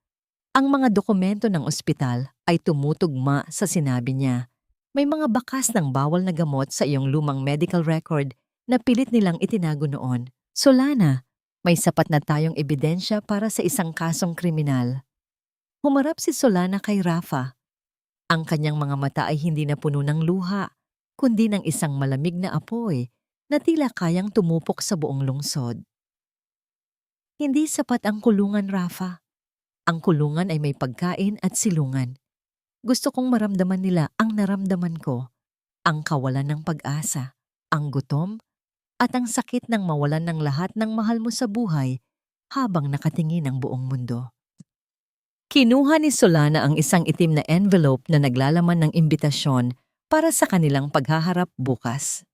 Ang mga dokumento ng ospital ay tumutugma sa sinabi niya. May mga bakas ng bawal na gamot sa iyong lumang medical record na pilit nilang itinago noon. "Solana, may sapat na tayong ebidensya para sa isang kasong kriminal." Humarap si Solana kay Rafa. Ang kanyang mga mata ay hindi na puno ng luha, kundi ng isang malamig na apoy na tila kayang tumupok sa buong lungsod. "Hindi sapat ang kulungan, Rafa. Ang kulungan ay may pagkain at silungan. Gusto kong maramdaman nila ang naramdaman ko, ang kawalan ng pag-asa, ang gutom, at ang sakit ng mawalan ng lahat ng mahal mo sa buhay habang nakatingin ang buong mundo." Kinuha ni Solana ang isang itim na envelope na naglalaman ng imbitasyon para sa kanilang paghaharap bukas.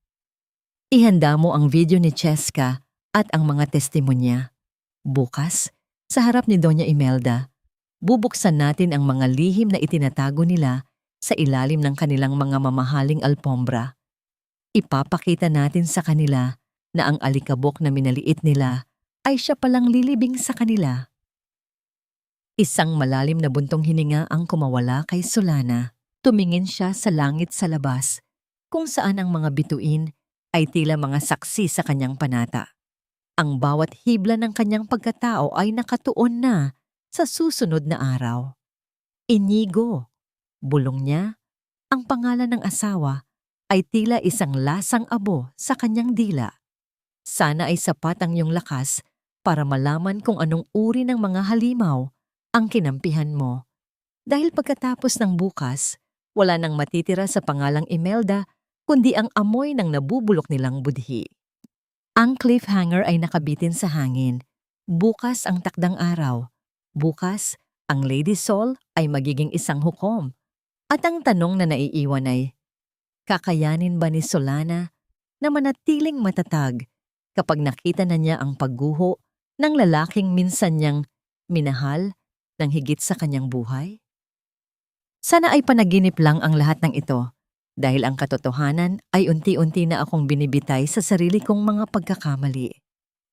"Ihanda mo ang video ni Cheska at ang mga testimonya. Bukas, sa harap ni Doña Imelda, bubuksan natin ang mga lihim na itinatago nila sa ilalim ng kanilang mga mamahaling alpombra. Ipapakita natin sa kanila na ang alikabok na minaliit nila ay siya palang lilibing sa kanila." Isang malalim na buntong hininga ang kumawala kay Solana. Tumingin siya sa langit sa labas, kung saan ang mga bituin ay tila mga saksi sa kanyang panata. Ang bawat hibla ng kanyang pagkatao ay nakatuon na sa susunod na araw. Inigo, bulong niya, ang pangalan ng asawa ay tila isang lasang abo sa kanyang dila. Sana ay sapat ang iyong lakas para malaman kung anong uri ng mga halimaw ang kinampihan mo. Dahil pagkatapos ng bukas, wala nang matitira sa pangalang Imelda kundi ang amoy ng nabubulok nilang budhi. Ang cliffhanger ay nakabitin sa hangin. Bukas ang takdang araw. Bukas, ang Lady Sol ay magiging isang hukom. At ang tanong na naiiwan ay, kakayanin ba ni Solana na manatiling matatag kapag nakita na niya ang pagguho ng lalaking minsan niyang minahal ng higit sa kanyang buhay? Sana ay panaginip lang ang lahat ng ito, dahil ang katotohanan ay unti-unti na akong binibitay sa sarili kong mga pagkakamali.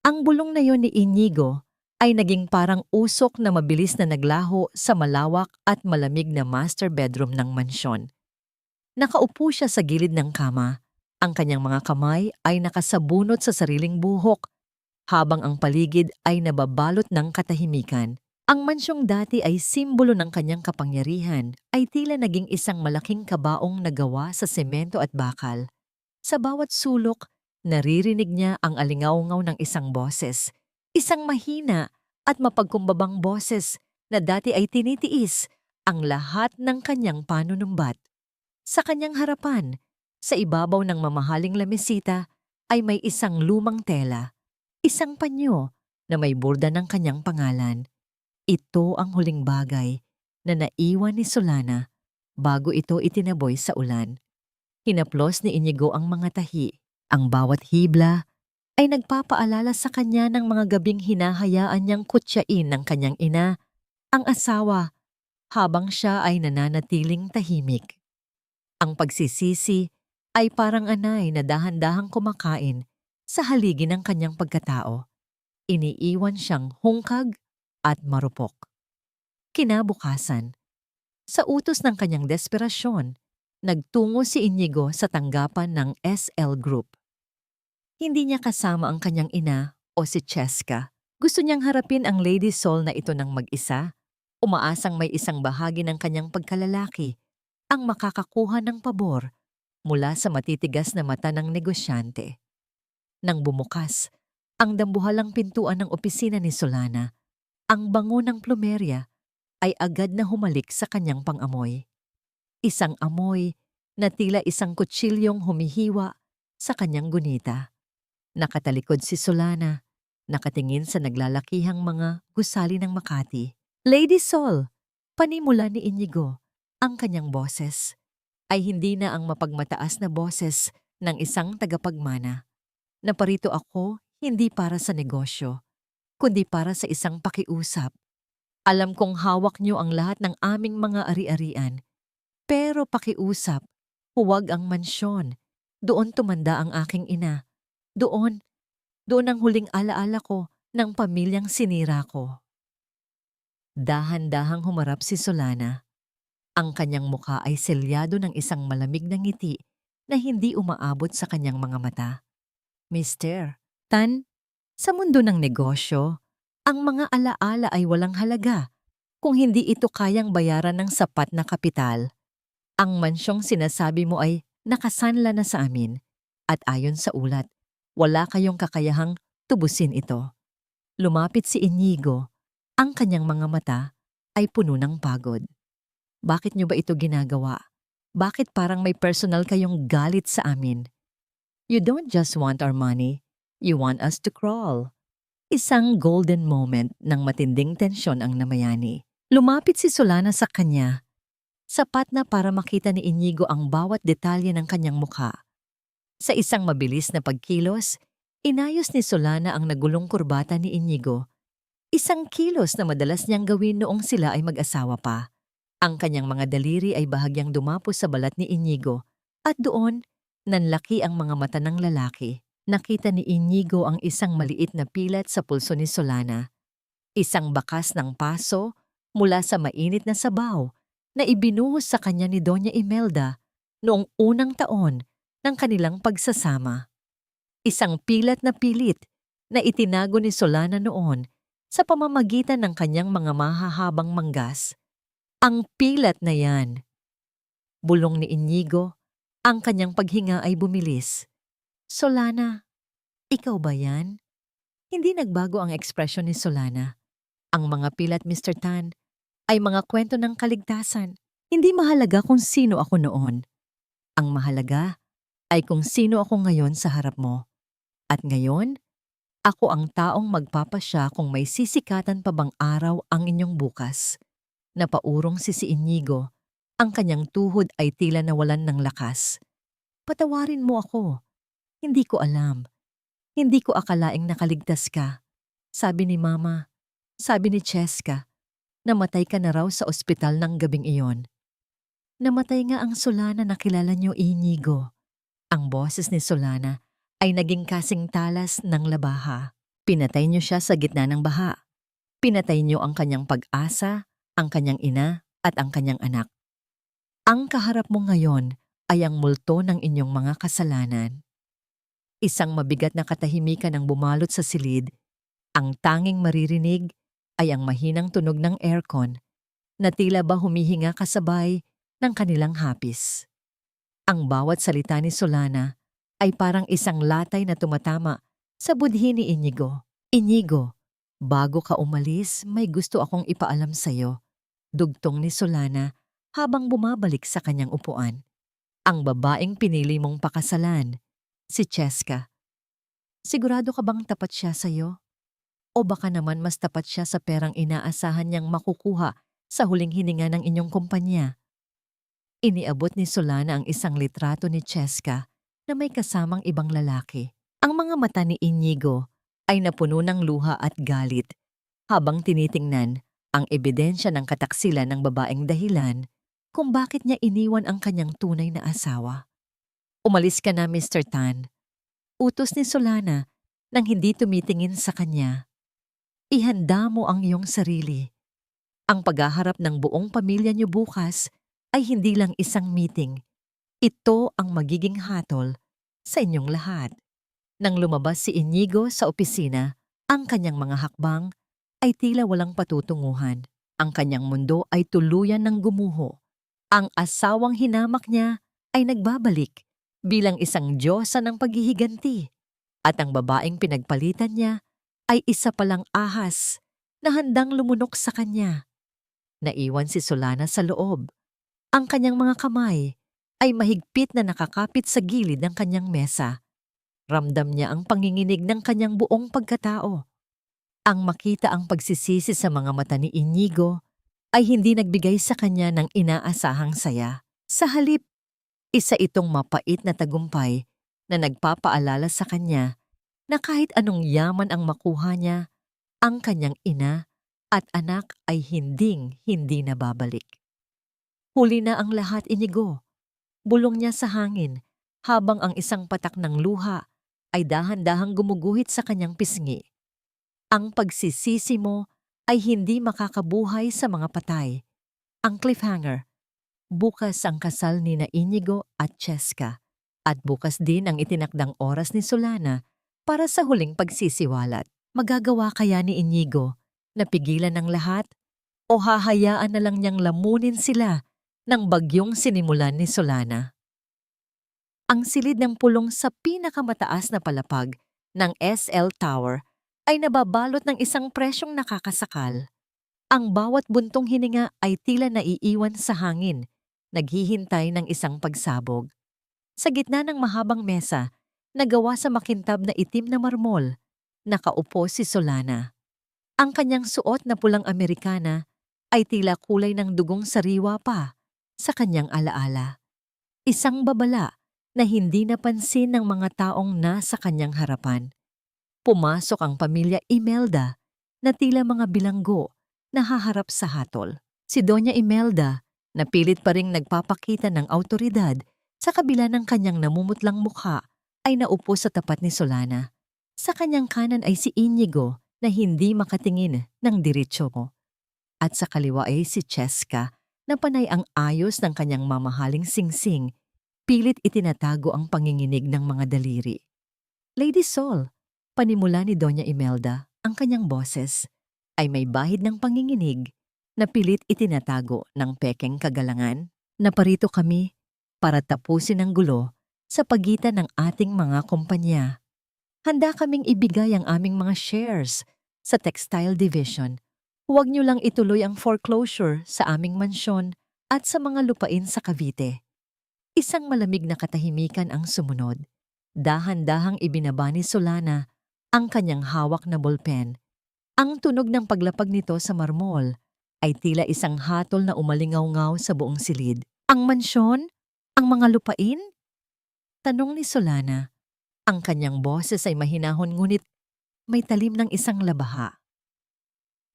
Ang bulong na yon ni Inigo ay naging parang usok na mabilis na naglaho sa malawak at malamig na master bedroom ng mansyon. Nakaupo siya sa gilid ng kama. Ang kanyang mga kamay ay nakasabunot sa sariling buhok, habang ang paligid ay nababalot ng katahimikan. Ang mansyong dati ay simbolo ng kanyang kapangyarihan ay tila naging isang malaking kabaong na gawa sa semento at bakal. Sa bawat sulok, naririnig niya ang alingaungaw ng isang boses, isang mahina at mapagkumbabang boses na dati ay tinitiis ang lahat ng kanyang panunumbat. Sa kanyang harapan, sa ibabaw ng mamahaling lamesita, ay may isang lumang tela, isang panyo na may burda ng kanyang pangalan. Ito ang huling bagay na naiwan ni Solana bago ito itinaboy sa ulan. Hinaplos ni Inigo ang mga tahi. Ang bawat hibla ay nagpapaalala sa kanya ng mga gabing hinahayaan niyang kutyain ng kanyang ina, ang asawa, habang siya ay nananatiling tahimik. Ang pagsisisi ay parang anay na dahan-dahang kumakain sa haligi ng kanyang pagkatao. Iniiwan siyang hungkag at marupok. Kinabukasan, sa utos ng kanyang desperasyon, nagtungo si Inigo sa tanggapan ng SL Group. Hindi niya kasama ang kanyang ina o si Cheska. Gusto niyang harapin ang Lady Sol na ito ng mag-isa, umaasang may isang bahagi ng kanyang pagkalalaki ang makakakuha ng pabor mula sa matitigas na mata ng negosyante. Nang bumukas, ang dambuhalang pintuan ng opisina ni Solana, ang bango ng plumerya ay agad na humalik sa kanyang pangamoy. Isang amoy na tila isang kutsilyong humihiwa sa kanyang gunita. Nakatalikod si Solana, nakatingin sa naglalakihang mga gusali ng Makati. Lady Sol, panimula ni Inigo, ang kanyang boses, ay hindi na ang mapagmataas na boses ng isang tagapagmana. Naparito ako hindi para sa negosyo, kundi para sa isang pakiusap. Alam kong hawak niyo ang lahat ng aming mga ari-arian, pero pakiusap, huwag ang mansyon. Doon tumanda ang aking ina. Doon ang huling alaala ko ng pamilyang sinira ko. Dahan-dahang humarap si Solana. Ang kanyang mukha ay selyado ng isang malamig na ngiti na hindi umaabot sa kanyang mga mata. Mister, Tan, sa mundo ng negosyo, ang mga alaala ay walang halaga kung hindi ito kayang bayaran ng sapat na kapital. Ang mansyong sinasabi mo ay nakasanla na sa amin at ayon sa ulat, wala kayong kakayahang tubusin ito. Lumapit si Inigo, ang kanyang mga mata ay puno ng pagod. Bakit niyo ba ito ginagawa? Bakit parang may personal kayong galit sa amin? You don't just want our money, you want us to crawl. Isang golden moment ng matinding tensyon ang namayani. Lumapit si Solana sa kanya. Sapat na para makita ni Inigo ang bawat detalye ng kanyang mukha. Sa isang mabilis na pagkilos, inayos ni Solana ang nagulong kurbata ni Inigo. Isang kilos na madalas niyang gawin noong sila ay mag-asawa pa. Ang kanyang mga daliri ay bahagyang dumapos sa balat ni Inigo at doon, nanlaki ang mga mata ng lalaki. Nakita ni Inigo ang isang maliit na pilat sa pulso ni Solana. Isang bakas ng paso mula sa mainit na sabaw na ibinuhos sa kanya ni Doña Imelda noong unang taon ng kanilang pagsasama. Isang pilat na pilit na itinago ni Solana noon sa pamamagitan ng kanyang mga mahahabang manggas. Ang pilat na yan. Bulong ni Inigo, ang kanyang paghinga ay bumilis. Solana, ikaw ba yan? Hindi nagbago ang ekspresyon ni Solana. Ang mga pilat, Mr. Tan, ay mga kwento ng kaligtasan. Hindi mahalaga kung sino ako noon. Ang mahalaga ay kung sino ako ngayon sa harap mo. At ngayon, ako ang taong magpapasya kung may sisikatan pa bang araw ang inyong bukas. Napaurong si Inigo, ang kanyang tuhod ay tila nawalan ng lakas. Patawarin mo ako. Hindi ko alam. Hindi ko akalaing nakaligtas ka. Sabi ni Mama, sabi ni Cheska, namatay ka na raw sa ospital ng gabing iyon. Namatay nga ang Solana na kilala niyo, Inigo. Ang boses ni Solana ay naging kasing talas ng labaha. Pinatay niyo siya sa gitna ng baha. Pinatay niyo ang kanyang pag-asa, ang kanyang ina at ang kanyang anak. Ang kaharap mo ngayon ay ang multo ng inyong mga kasalanan. Isang mabigat na katahimikan ang bumalot sa silid. Ang tanging maririnig ay ang mahinang tunog ng aircon na tila ba humihinga kasabay ng kanilang hapis. Ang bawat salita ni Solana ay parang isang latay na tumatama sa budhi ni Inigo. Inigo, bago ka umalis, may gusto akong ipaalam sa'yo. Dugtong ni Solana habang bumabalik sa kanyang upuan. Ang babaeng pinili mong pakasalan, si Cheska. Sigurado ka bang tapat siya sa'yo? O baka naman mas tapat siya sa perang inaasahan niyang makukuha sa huling hininga ng inyong kumpanya? Iniabot ni Solana ang isang litrato ni Cheska na may kasamang ibang lalaki. Ang mga mata ni Inigo ay napuno ng luha at galit habang tinitingnan ang ebidensya ng kataksilan ng babaeng dahilan kung bakit niya iniwan ang kanyang tunay na asawa. Umalis ka na, Mr. Tan. Utos ni Solana nang hindi tumitingin sa kanya. Ihanda mo ang iyong sarili. Ang paghaharap ng buong pamilya niyo bukas ay hindi lang isang meeting. Ito ang magiging hatol sa inyong lahat. Nang lumabas si Inigo sa opisina, ang kanyang mga hakbang ay tila walang patutunguhan. Ang kanyang mundo ay tuluyan ng gumuho. Ang asawang hinamak niya ay nagbabalik bilang isang diyosa ng paghihiganti. At ang babaeng pinagpalitan niya ay isa palang ahas na handang lumunok sa kanya. Naiwan si Solana sa loob. Ang kanyang mga kamay ay mahigpit na nakakapit sa gilid ng kanyang mesa. Ramdam niya ang panginginig ng kanyang buong pagkatao. Ang makita ang pagsisisi sa mga mata ni Inigo ay hindi nagbigay sa kanya ng inaasahang saya. Sa halip, isa itong mapait na tagumpay na nagpapaalala sa kanya na kahit anong yaman ang makuha niya, ang kanyang ina at anak ay hindi na babalik. Huli na ang lahat, Inigo. Bulong niya sa hangin habang ang isang patak ng luha ay dahan-dahang gumuguhit sa kanyang pisngi. Ang pagsisisi mo ay hindi makakabuhay sa mga patay. Ang cliffhanger. Bukas ang kasal ni na Inigo at Cheska at bukas din ang itinakdang oras ni Solana para sa huling pagsisiwalat. Magagawa kaya ni Inigo na pigilan ng lahat o hahayaan na lang niyang lamunin sila ng bagyong sinimulan ni Solana? Ang silid ng pulong sa pinakamataas na palapag ng SL Tower ay nababalot ng isang presyong nakakasakal. Ang bawat buntong hininga ay tila naiiwan sa hangin, naghihintay ng isang pagsabog. Sa gitna ng mahabang mesa, nagawa sa makintab na itim na marmol, nakaupo si Solana. Ang kanyang suot na pulang Amerikana ay tila kulay ng dugong sariwa pa sa kanyang alaala. Isang babala na hindi napansin ng mga taong nasa kanyang harapan. Pumasok ang pamilya Imelda na tila mga bilanggo na haharap sa hatol. Si Doña Imelda na pilit pa ring nagpapakita ng autoridad sa kabila ng kanyang namumutlang mukha ay naupo sa tapat ni Solana. Sa kanyang kanan ay si Inigo na hindi makatingin ng diretsyo mo. At sa kaliwa ay si Cheska na panay ang ayos ng kanyang mamahaling singsing, pilit itinatago ang panginginig ng mga daliri. Lady Sol, panimula ni Doña Imelda, ang kanyang boses, ay may bahid ng panginginig na pilit itinatago ng pekeng kagalangan. Naparito kami para tapusin ang gulo sa pagitan ng ating mga kumpanya. Handa kaming ibigay ang aming mga shares sa textile division. Huwag niyo lang ituloy ang foreclosure sa aming mansyon at sa mga lupain sa Cavite. Isang malamig na katahimikan ang sumunod. Dahan-dahang ibinaba ni Solana ang kanyang hawak na bolpen. Ang tunog ng paglapag nito sa marmol ay tila isang hatol na umalingaw-ngaw sa buong silid. Ang mansyon? Ang mga lupain? Tanong ni Solana. Ang kanyang boses ay mahinahon ngunit may talim ng isang labaha.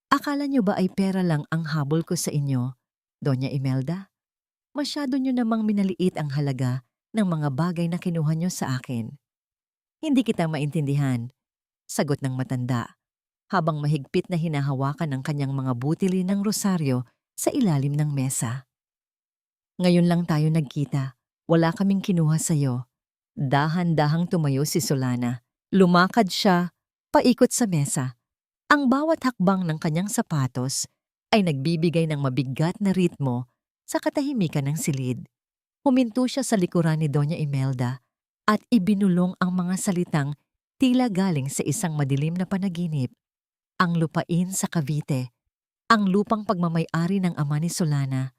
Akala niyo ba ay pera lang ang habol ko sa inyo, Doña Imelda? Masyado niyo namang minaliit ang halaga ng mga bagay na kinuha niyo sa akin. Hindi kita maintindihan, sagot ng matanda, habang mahigpit na hinahawakan ang kanyang mga butili ng rosaryo sa ilalim ng mesa. Ngayon lang tayo nagkita, wala kaming kinuha sa iyo. Dahan-dahang tumayo si Solana. Lumakad siya, paikot sa mesa. Ang bawat hakbang ng kanyang sapatos ay nagbibigay ng mabigat na ritmo sa katahimikan ng silid. Huminto siya sa likuran ni Doña Imelda at ibinulong ang mga salitang tila galing sa isang madilim na panaginip. Ang lupain sa Cavite, ang lupang pagmamay-ari ng ama ni Solana,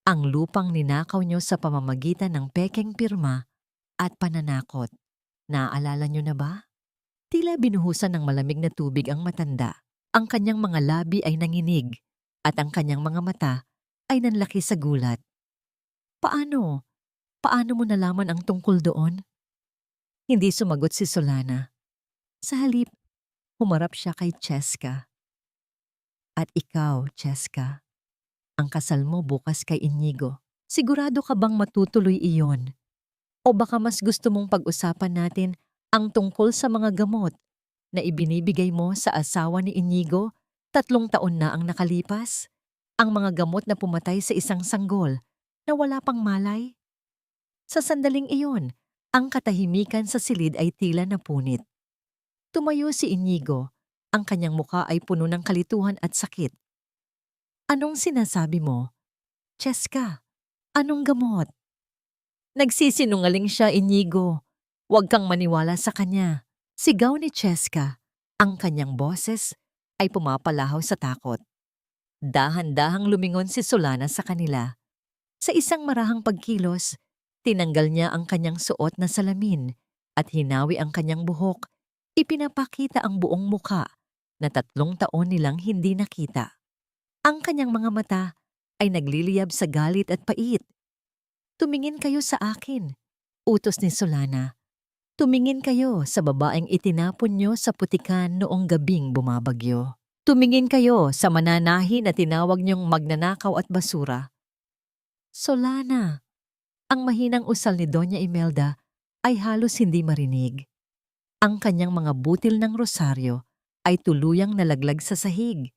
ang lupang ninakaw niyo sa pamamagitan ng pekeng pirma at pananakot. Naaalala niyo na ba? Tila binuhusan ng malamig na tubig ang matanda. Ang kanyang mga labi ay nanginig at ang kanyang mga mata ay nanlaki sa gulat. Paano? Paano mo nalaman ang tungkol doon? Hindi sumagot si Solana. Sa halip, humarap siya kay Cheska. At ikaw, Cheska, ang kasal mo bukas kay Inigo. Sigurado ka bang matutuloy iyon? O baka mas gusto mong pag-usapan natin ang tungkol sa mga gamot na ibinibigay mo sa asawa ni Inigo 3 taon na ang nakalipas? Ang mga gamot na pumatay sa isang sanggol na wala pang malay? Sa sandaling iyon, ang katahimikan sa silid ay tila napunit. Tumayo si Inigo, ang kanyang muka ay puno ng kalituhan at sakit. Anong sinasabi mo? Cheska, anong gamot? Nagsisinungaling siya, Inigo. Huwag kang maniwala sa kanya. Sigaw ni Cheska. Ang kanyang boses ay pumapalahaw sa takot. Dahan-dahang lumingon si Solana sa kanila. Sa isang marahang pagkilos, tinanggal niya ang kanyang suot na salamin at hinawi ang kanyang buhok. Ipinapakita ang buong muka na 3 taon nilang hindi nakita. Ang kanyang mga mata ay nagliliyab sa galit at pait. Tumingin kayo sa akin, utos ni Solana. Tumingin kayo sa babaeng itinapon nyo sa putikan noong gabing bumabagyo. Tumingin kayo sa mananahi na tinawag nyong magnanakaw at basura. Solana, ang mahinang usal ni Doña Imelda ay halos hindi marinig. Ang kanyang mga butil ng rosaryo ay tuluyang nalaglag sa sahig.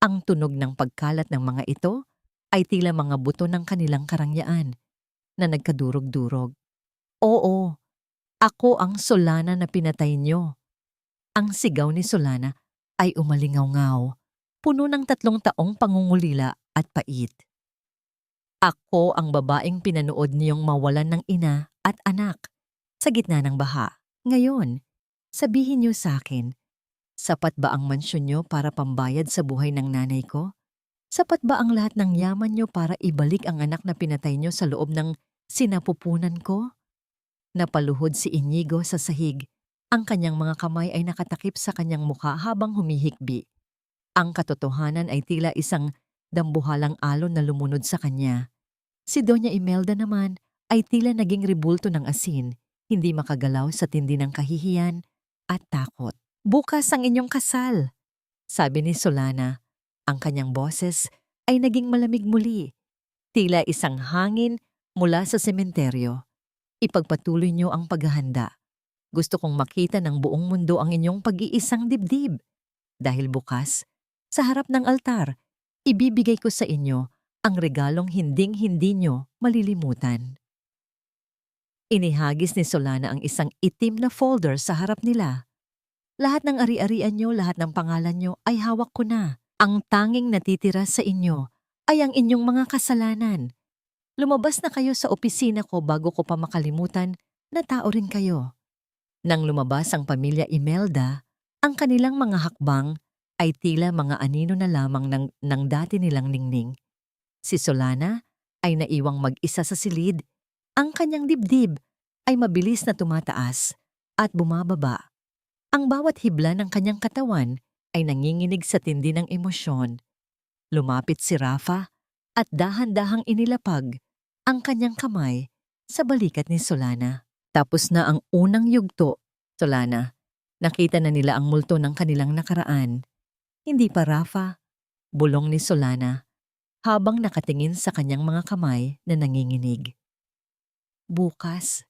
Ang tunog ng pagkalat ng mga ito ay tila mga buto ng kanilang karangyaan na nagkadurog-durog. Oo, ako ang Solana na pinatay nyo. Ang sigaw ni Solana ay umalingaw-ngaw, puno ng 3 taong pangungulila at pait. Ako ang babaeng pinanood niyong mawalan ng ina at anak sa gitna ng baha. Ngayon, sabihin niyo sa akin, sapat ba ang mansyon niyo para pambayad sa buhay ng nanay ko? Sapat ba ang lahat ng yaman niyo para ibalik ang anak na pinatay niyo sa loob ng sinapupunan ko? Napaluhod si Inigo sa sahig. Ang kanyang mga kamay ay nakatakip sa kanyang mukha habang humihikbi. Ang katotohanan ay tila isang dambuhalang alon na lumunod sa kanya. Si Doña Imelda naman ay tila naging rebulto ng asin, hindi makagalaw sa tindi ng kahihiyan at takot. Bukas ang inyong kasal, sabi ni Solana. Ang kanyang boses ay naging malamig muli, tila isang hangin mula sa sementeryo. Ipagpatuloy niyo ang paghahanda. Gusto kong makita ng buong mundo ang inyong pag-iisang dibdib. Dahil bukas, sa harap ng altar, ibibigay ko sa inyo ang regalong hinding-hindi nyo malilimutan. Inihagis ni Solana ang isang itim na folder sa harap nila. Lahat ng ari-arian nyo, lahat ng pangalan nyo ay hawak ko na. Ang tanging natitira sa inyo ay ang inyong mga kasalanan. Lumabas na kayo sa opisina ko bago ko pa makalimutan na tao rin kayo. Nang lumabas ang pamilya Imelda, ang kanilang mga hakbang ay tila mga anino na lamang ng dati nilang ningning. Si Solana ay naiwang mag-isa sa silid. Ang kanyang dibdib ay mabilis na tumataas at bumababa. Ang bawat hibla ng kanyang katawan ay nanginginig sa tindi ng emosyon. Lumapit si Rafa at dahan-dahang inilapag ang kanyang kamay sa balikat ni Solana. Tapos na ang unang yugto, Solana. Nakita na nila ang multo ng kanilang nakaraan. Hindi pa, Rafa, bulong ni Solana habang nakatingin sa kanyang mga kamay na nanginginig. Bukas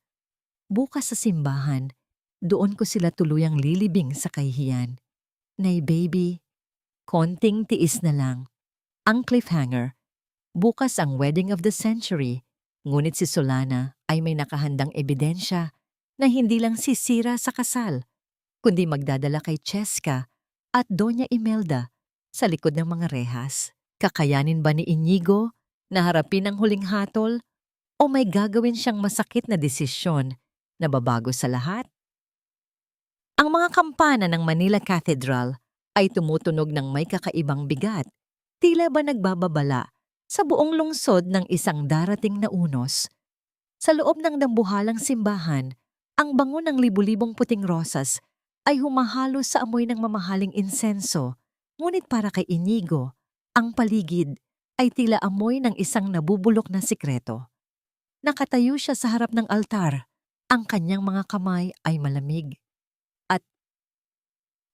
sa simbahan, doon ko sila tuluyang lilibing sa kahihiyan. Nay baby, konting tiis na lang. Ang cliffhanger, bukas ang wedding of the century, ngunit si Solana ay may nakahandang ebidensya na hindi lang sisira sa kasal, kundi magdadala kay Cheska at Doña Imelda sa likod ng mga rehas. Kakayanin ba ni Inigo na harapin ang huling hatol o may gagawin siyang masakit na desisyon na babago sa lahat? Ang mga kampana ng Manila Cathedral ay tumutunog ng may kakaibang bigat, tila ba nagbababala sa buong lungsod ng isang darating na unos. Sa loob ng dambuhalang simbahan, ang bango ng libu-libong puting rosas ay humahalo sa amoy ng mamahaling insenso, ngunit para kay Inigo, ang paligid ay tila amoy ng isang nabubulok na sikreto. Nakatayo siya sa harap ng altar, ang kanyang mga kamay ay malamig at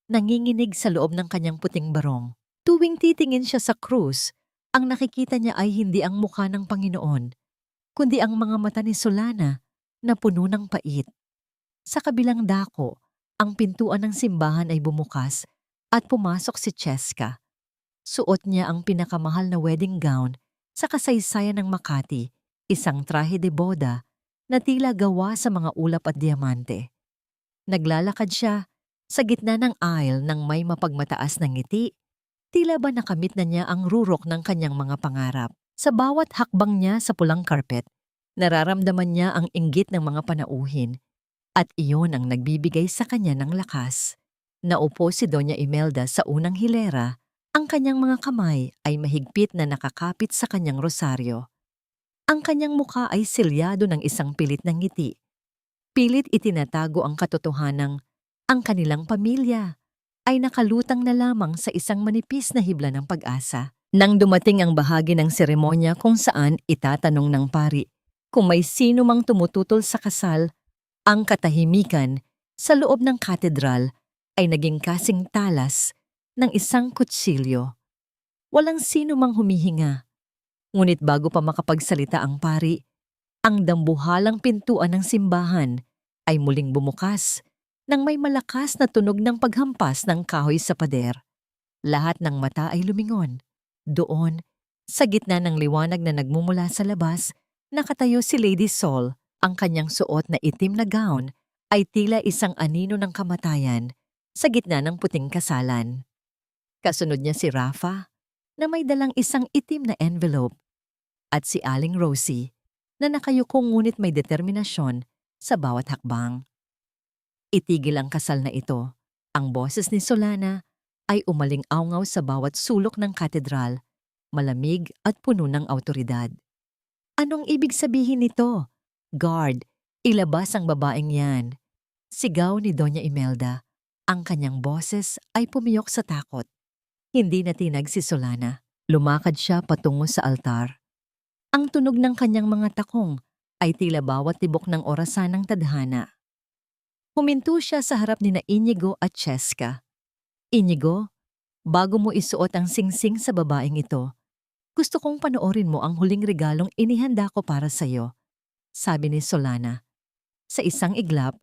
nanginginig sa loob ng kanyang puting barong. Tuwing titingin siya sa krus, ang nakikita niya ay hindi ang mukha ng Panginoon, kundi ang mga mata ni Solana na puno ng pait. Sa kabilang dako, ang pintuan ng simbahan ay bumukas at pumasok si Cheska. Suot niya ang pinakamahal na wedding gown sa kasaysayan ng Makati, isang trahe de boda na tila gawa sa mga ulap at diamante. Naglalakad siya sa gitna ng aisle ng may mapagmataas na ngiti, tila ba nakamit na niya ang rurok ng kanyang mga pangarap. Sa bawat hakbang niya sa pulang carpet, nararamdaman niya ang inggit ng mga panauhin. At iyon ang nagbibigay sa kanya ng lakas. Naupo si Doña Imelda sa unang hilera, ang kanyang mga kamay ay mahigpit na nakakapit sa kanyang rosaryo. Ang kanyang mukha ay selyado ng isang pilit na ngiti. Pilit itinatago ang katotohanang ang kanilang pamilya ay nakalutang na lamang sa isang manipis na hibla ng pag-asa. Nang dumating ang bahagi ng seremonya kung saan itatanong ng pari kung may sino mang tumututol sa kasal, ang katahimikan sa loob ng katedral ay naging kasing talas ng isang kutsilyo. Walang sino mang humihinga. Ngunit bago pa makapagsalita ang pari, ang dambuhalang pintuan ng simbahan ay muling bumukas nang may malakas na tunog ng paghampas ng kahoy sa pader. Lahat ng mata ay lumingon. Doon, sa gitna ng liwanag na nagmumula sa labas, nakatayo si Lady Sol. Ang kanyang suot na itim na gown ay tila isang anino ng kamatayan sa gitna ng puting kasalan. Kasunod niya si Rafa na may dalang isang itim na envelope at si Aling Rosie na nakayuko ngunit may determinasyon sa bawat hakbang. Itigil ang kasal na ito. Ang boses ni Solana ay umaling-awngaw sa bawat sulok ng katedral, malamig at puno ng awtoridad. Anong ibig sabihin nito? Guard, ilabas ang babaeng yan. Sigaw ni Doña Imelda. Ang kanyang boses ay pumiyok sa takot. Hindi natinag si Solana. Lumakad siya patungo sa altar. Ang tunog ng kanyang mga takong ay tila bawat tibok ng orasan ng tadhana. Huminto siya sa harap ni na Inigo at Cheska. Inigo, bago mo isuot ang singsing sa babaeng ito, gusto kong panoorin mo ang huling regalong inihanda ko para sa'yo, sabi ni Solana. Sa isang iglap,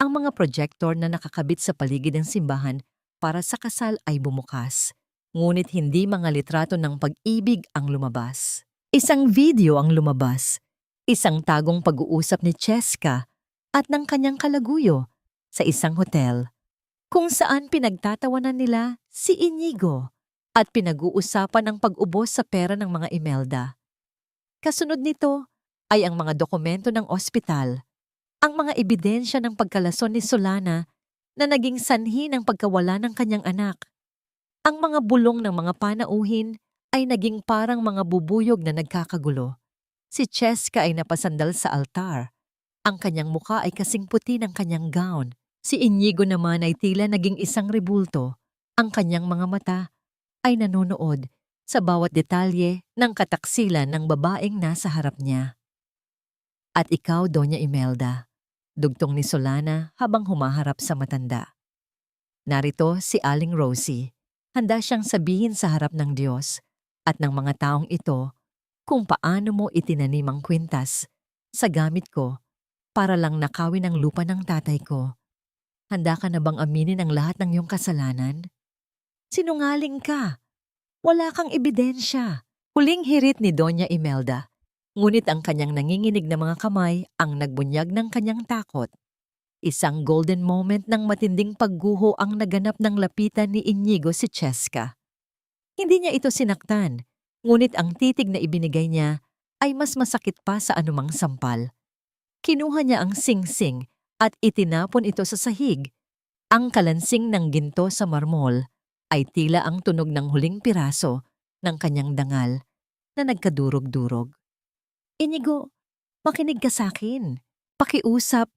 ang mga projector na nakakabit sa paligid ng simbahan para sa kasal ay bumukas, ngunit hindi mga litrato ng pag-ibig ang lumabas. Isang video ang lumabas, isang tagong pag-uusap ni Cheska at ng kanyang kalaguyo sa isang hotel, kung saan pinagtatawanan nila si Inigo at pinag-uusapan ang pag-ubos sa pera ng mga Imelda. Kasunod nito ay ang mga dokumento ng ospital, ang mga ebidensya ng pagkalason ni Solana na naging sanhi ng pagkawala ng kanyang anak. Ang mga bulong ng mga panauhin ay naging parang mga bubuyog na nagkakagulo. Si Cheska ay napasandal sa altar. Ang kanyang muka ay kasing puti ng kanyang gown. Si Inigo naman ay tila naging isang rebulto. Ang kanyang mga mata ay nanonood sa bawat detalye ng kataksilan ng babaeng nasa harap niya. At ikaw, Doña Imelda, dugtong ni Solana habang humaharap sa matanda. Narito si Aling Rosie. Handa siyang sabihin sa harap ng Diyos at ng mga taong ito kung paano mo itinanim ang kwintas sa gamit ko para lang nakawin ang lupa ng tatay ko. Handa ka na bang aminin ang lahat ng iyong kasalanan? Sinungaling ka. Wala kang ebidensya. Huling hirit ni Doña Imelda. Ngunit ang kanyang nanginginig na mga kamay ang nagbunyag ng kanyang takot. Isang golden moment ng matinding pagguho ang naganap ng lapitan ni Inigo si Cheska. Hindi niya ito sinaktan, ngunit ang titig na ibinigay niya ay mas masakit pa sa anumang sampal. Kinuha niya ang singsing at itinapon ito sa sahig. Ang kalansing ng ginto sa marmol ay tila ang tunog ng huling piraso ng kanyang dangal na nagkadurog-durog. Inigo, makinig ka sa akin. Pakiusap.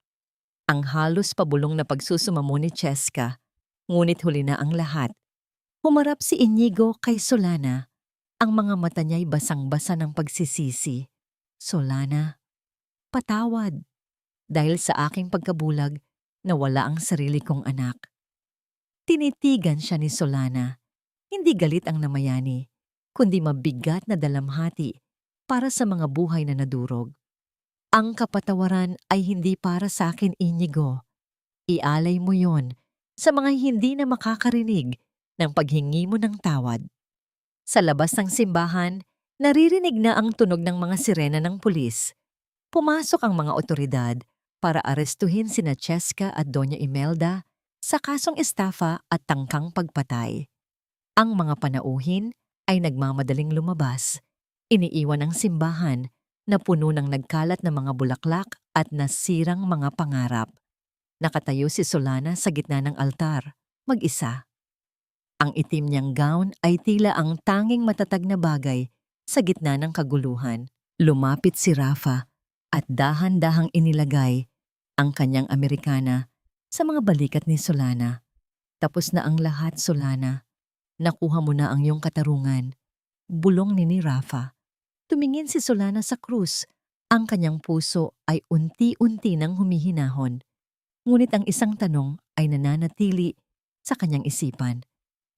Ang halos pabulong na pagsusumamo ni Cheska, ngunit huli na ang lahat. Humarap si Inigo kay Solana. Ang mga mata niya'y basang-basa ng pagsisisi. Solana, patawad. Dahil sa aking pagkabulag, nawala ang sarili kong anak. Tinitigan siya ni Solana. Hindi galit ang namayani, kundi mabigat na dalamhati para sa mga buhay na nadurog. Ang kapatawaran ay hindi para sa akin, Inigo. Ialay mo yon sa mga hindi na makakarinig ng paghingi mo ng tawad. Sa labas ng simbahan, naririnig na ang tunog ng mga sirena ng pulis. Pumasok ang mga otoridad para arestuhin sina Cheska at Doña Imelda sa kasong estafa at tangkang pagpatay. Ang mga panauhin ay nagmamadaling lumabas. Iniiwan ang simbahan na puno ng nagkalat na mga bulaklak at nasirang mga pangarap. Nakatayo si Solana sa gitna ng altar, mag-isa. Ang itim niyang gown ay tila ang tanging matatag na bagay sa gitna ng kaguluhan. Lumapit si Rafa at dahan-dahang inilagay ang kanyang Amerikana sa mga balikat ni Solana. Tapos na ang lahat, Solana. Nakuha mo na ang iyong katarungan. Bulong ni Rafa. Tumingin si Solana sa krus. Ang kanyang puso ay unti-unti nang humihinahon. Ngunit ang isang tanong ay nananatili sa kanyang isipan.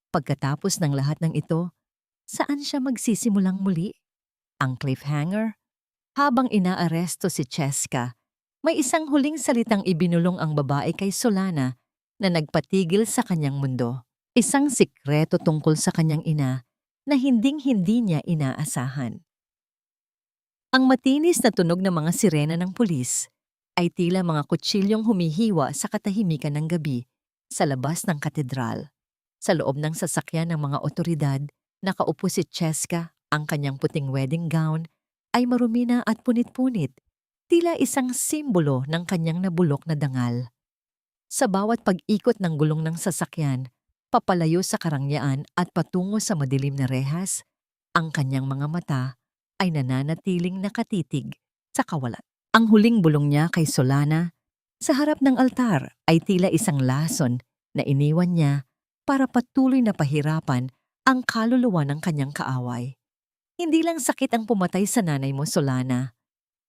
Pagkatapos ng lahat ng ito, saan siya magsisimulang muli? Ang cliffhanger? Habang inaaresto si Cheska, may isang huling salitang ibinulong ang babae kay Solana na nagpatigil sa kanyang mundo. Isang sikreto tungkol sa kanyang ina na hinding-hindi niya inaasahan. Ang matinis na tunog ng mga sirena ng pulis ay tila mga kutsilyong humihiwa sa katahimikan ng gabi sa labas ng katedral. Sa loob ng sasakyan ng mga otoridad, nakaupo si Cheska, ang kanyang puting wedding gown ay marumi na at punit-punit, tila isang simbolo ng kanyang nabulok na dangal. Sa bawat pag-ikot ng gulong ng sasakyan, papalayo sa karangyaan at patungo sa madilim na rehas, ang kanyang mga mata ay nananatiling nakatitig sa kawalan. Ang huling bulong niya kay Solana sa harap ng altar ay tila isang lason na iniwan niya para patuloy na pahirapan ang kaluluwa ng kanyang kaaway. Hindi lang sakit ang pumatay sa nanay mo, Solana.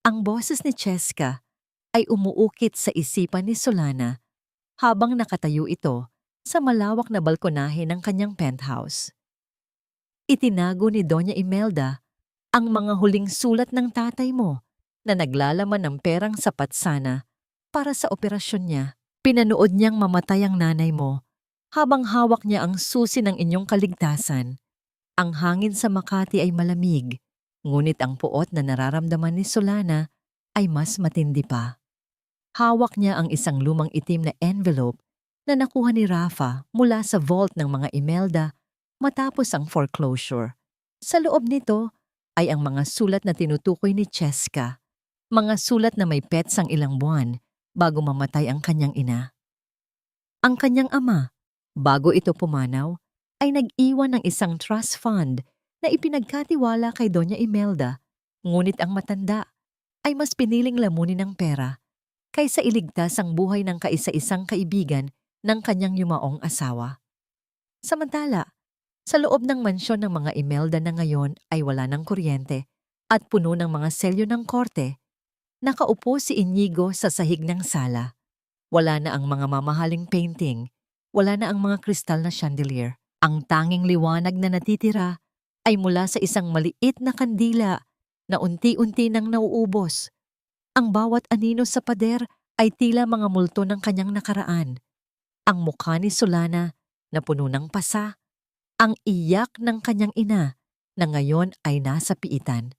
Ang boses ni Cheska ay umuukit sa isipan ni Solana habang nakatayo ito sa malawak na balkonahe ng kanyang penthouse. Itinago ni Doña Imelda ang mga huling sulat ng tatay mo na naglalaman ng perang sapat sana para sa operasyon niya. Pinanood niyang mamatay ang nanay mo habang hawak niya ang susi ng inyong kaligtasan. Ang hangin sa Makati ay malamig, ngunit ang puot na nararamdaman ni Solana ay mas matindi pa. Hawak niya ang isang lumang itim na envelope na nakuha ni Rafa mula sa vault ng mga Imelda matapos ang foreclosure. Sa loob nito ay ang mga sulat na tinutukoy ni Cheska, mga sulat na may petsang ilang buwan bago mamatay ang kanyang ina. Ang kanyang ama, bago ito pumanaw, ay nag-iwan ng isang trust fund na ipinagkatiwala kay Doña Imelda, ngunit ang matanda ay mas piniling lamunin ng pera kaysa iligtas ang buhay ng kaisa-isang kaibigan ng kanyang yumaong asawa. Samantala, sa loob ng mansyon ng mga Imelda na ngayon ay wala ng kuryente at puno ng mga selyo ng korte, nakaupo si Inigo sa sahig ng sala. Wala na ang mga mamahaling painting, wala na ang mga kristal na chandelier. Ang tanging liwanag na natitira ay mula sa isang maliit na kandila na unti-unti nang nauubos. Ang bawat anino sa pader ay tila mga multo ng kanyang nakaraan. Ang mukha ni Solana na puno ng pasa, ang iyak ng kanyang ina na ngayon ay nasa piitan,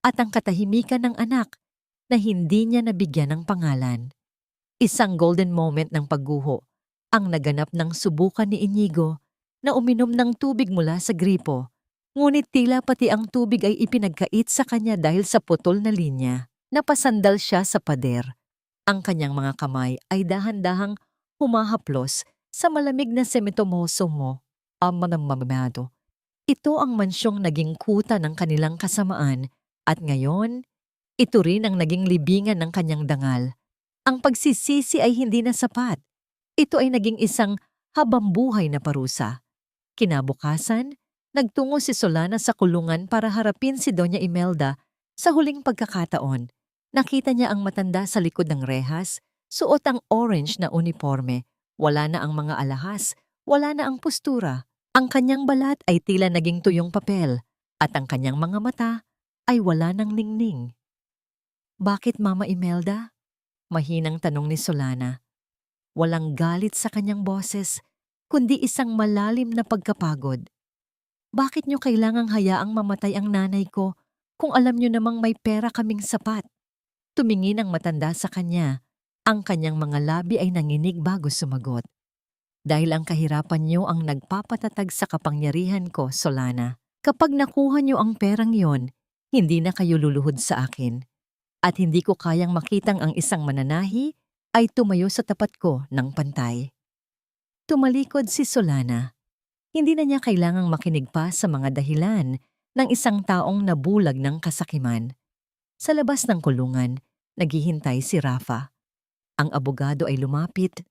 at ang katahimikan ng anak na hindi niya nabigyan ng pangalan. Isang golden moment ng pagguho ang naganap ng subukan ni Inigo na uminom ng tubig mula sa gripo, ngunit tila pati ang tubig ay ipinagkait sa kanya dahil sa putol na linya. Napasandal siya sa pader. Ang kanyang mga kamay ay dahan-dahang humahaplos sa malamig na semitomoso mo, mamamado. Ito ang mansyong naging kuta ng kanilang kasamaan at ngayon, ito rin ang naging libingan ng kanyang dangal. Ang pagsisisi ay hindi na sapat. Ito ay naging isang habambuhay na parusa. Kinabukasan, nagtungo si Solana sa kulungan para harapin si Doña Imelda sa huling pagkakataon. Nakita niya ang matanda sa likod ng rehas, suot ang orange na uniforme. Wala na ang mga alahas, wala na ang postura. Ang kanyang balat ay tila naging tuyong papel, at ang kanyang mga mata ay wala ng ningning. Bakit, Mama Imelda? Mahinang tanong ni Solana. Walang galit sa kanyang boses, kundi isang malalim na pagkapagod. Bakit niyo kailangang hayaang mamatay ang nanay ko kung alam niyo namang may pera kaming sapat? Tumingin ang matanda sa kanya. Ang kanyang mga labi ay nanginig bago sumagot. Dahil ang kahirapan niyo ang nagpapatatag sa kapangyarihan ko, Solana. Kapag nakuha niyo ang perang yon, hindi na kayo luluhod sa akin. At hindi ko kayang makitang ang isang mananahi ay tumayo sa tapat ko ng pantay. Tumalikod si Solana. Hindi na niya kailangang makinig pa sa mga dahilan ng isang taong nabulag ng kasakiman. Sa labas ng kulungan, naghihintay si Rafa. Ang abogado ay lumapit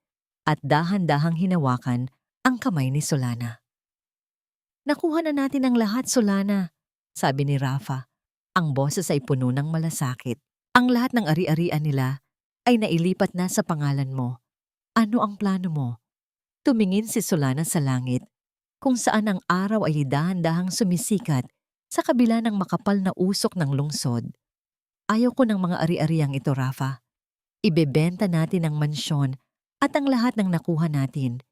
at dahan-dahang hinawakan ang kamay ni Solana. "Nakuha na natin ang lahat, Solana," sabi ni Rafa. Ang boses ay puno ng malasakit. "Ang lahat ng ari-arian nila ay nailipat na sa pangalan mo. Ano ang plano mo?" Tumingin si Solana sa langit, kung saan ang araw ay dahan-dahang sumisikat sa kabila ng makapal na usok ng lungsod. "Ayaw ko ng mga ari-ariang ito, Rafa. Ibebenta natin ang mansyon at ang lahat ng nakuha natin.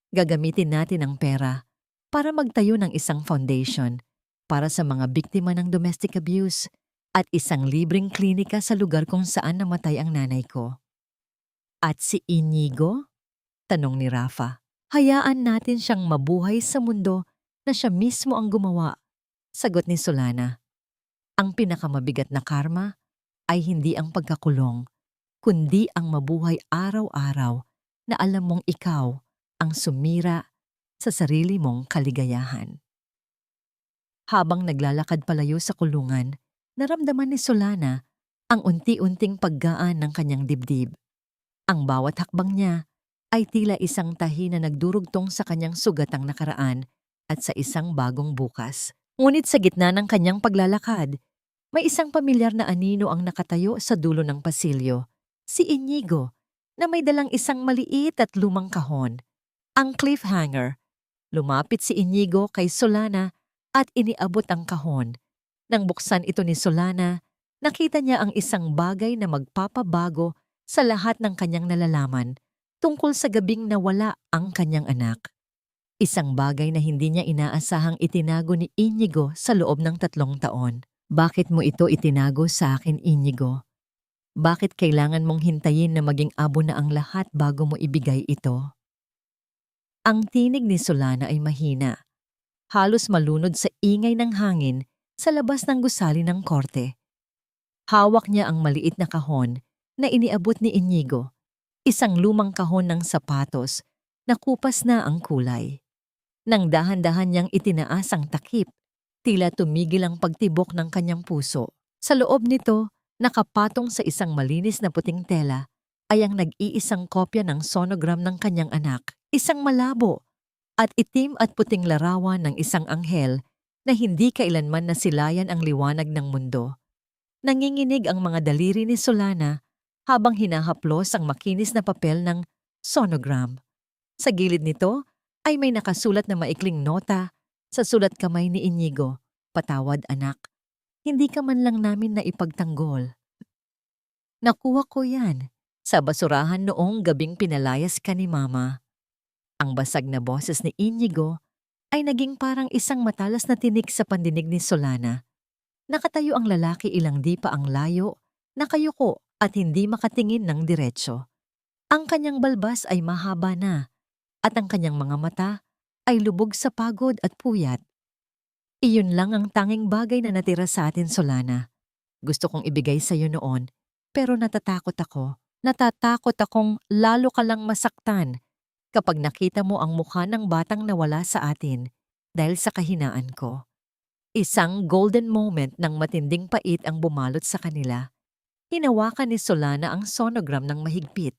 Gagamitin natin ang pera para magtayo ng isang foundation para sa mga biktima ng domestic abuse at isang libreng klinika sa lugar kung saan namatay ang nanay ko." "At si Inigo?" tanong ni Rafa. "Hayaan natin siyang mabuhay sa mundo na siya mismo ang gumawa," sagot ni Solana. "Ang pinakamabigat na karma ay hindi ang pagkakulong, kundi ang mabuhay araw-araw na alam mong ikaw ang sumira sa sarili mong kaligayahan." Habang naglalakad palayo sa kulungan, naramdaman ni Solana ang unti-unting paggaan ng kanyang dibdib. Ang bawat hakbang niya ay tila isang tahi na nagdurugtong sa kanyang sugatang nakaraan at sa isang bagong bukas. Ngunit sa gitna ng kanyang paglalakad, may isang pamilyar na anino ang nakatayo sa dulo ng pasilyo. Si Inigo, na may dalang isang maliit at lumang kahon. Ang cliffhanger. Lumapit si Inigo kay Solana at iniabot ang kahon. Nang buksan ito ni Solana, nakita niya ang isang bagay na magpapabago sa lahat ng kanyang nalalaman tungkol sa gabing nawala ang kanyang anak. Isang bagay na hindi niya inaasahang itinago ni Inigo sa loob ng 3 taon. "Bakit mo ito itinago sa akin, Inigo? Bakit kailangan mong hintayin na maging abo na ang lahat bago mo ibigay ito?" Ang tinig ni Solana ay mahina, halos malunod sa ingay ng hangin sa labas ng gusali ng korte. Hawak niya ang maliit na kahon na iniabot ni Inigo, isang lumang kahon ng sapatos na kupas na ang kulay. Nang dahan-dahan niyang itinaas ang takip, tila tumigil ang pagtibok ng kanyang puso. Sa loob nito, nakapatong sa isang malinis na puting tela, ay ang nag-iisang kopya ng sonogram ng kanyang anak. Isang malabo at itim at puting larawan ng isang anghel na hindi kailanman nasilayan ang liwanag ng mundo. Nanginginig ang mga daliri ni Solana habang hinahaplos ang makinis na papel ng sonogram. Sa gilid nito ay may nakasulat na maikling nota sa sulat kamay ni Inigo. "Patawad, anak. Hindi ka man lang namin naipagtanggol. Nakuha ko yan sa basurahan noong gabing pinalayas ka ni Mama." Ang basag na boses ni Inigo ay naging parang isang matalas na tinik sa pandinig ni Solana. Nakatayo ang lalaki ilang di pa ang layo, nakayuko at hindi makatingin ng diretsyo. Ang kanyang balbas ay mahaba na at ang kanyang mga mata ay lubog sa pagod at puyat. "Iyon lang ang tanging bagay na natira sa atin, Solana. Gusto kong ibigay sa iyo noon, pero natatakot ako. Natatakot akong lalo ka lang masaktan kapag nakita mo ang mukha ng batang nawala sa atin dahil sa kahinaan ko." Isang golden moment ng matinding pait ang bumalot sa kanila. Hinawakan ni Solana ang sonogram ng mahigpit.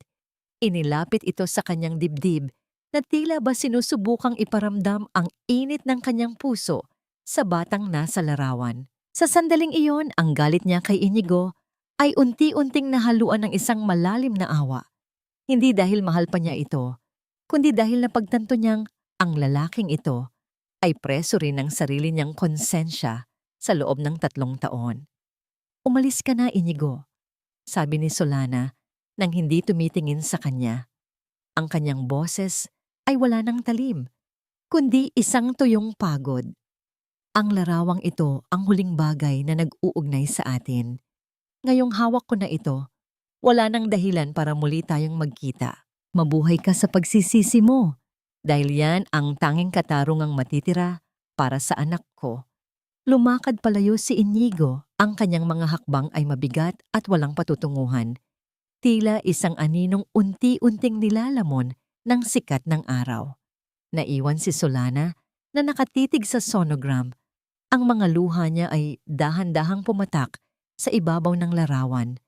Inilapit ito sa kanyang dibdib na tila ba sinusubukang iparamdam ang init ng kanyang puso sa batang nasa larawan. Sa sandaling iyon, ang galit niya kay Inigo ay unti-unting nahaluan ng isang malalim na awa. Hindi dahil mahal pa niya ito, kundi dahil napagtanto niyang ang lalaking ito ay preso rin ng sarili niyang konsensya sa loob ng 3 taon. "Umalis ka na, Inigo," sabi ni Solana nang hindi tumitingin sa kanya. Ang kanyang boses ay wala ng talim, kundi isang tuyong pagod. "Ang larawang ito ang huling bagay na nag-uugnay sa atin. Ngayong hawak ko na ito, wala nang dahilan para muli tayong magkita. Mabuhay ka sa pagsisisi mo, dahil yan ang tanging katarungang matitira para sa anak ko." Lumakad palayo si Inigo, ang kanyang mga hakbang ay mabigat at walang patutunguhan. Tila isang aninong unti-unting nilalamon ng sikat ng araw. Naiwan si Solana na nakatitig sa sonogram. Ang mga luha niya ay dahan-dahang pumatak sa ibabaw ng larawan.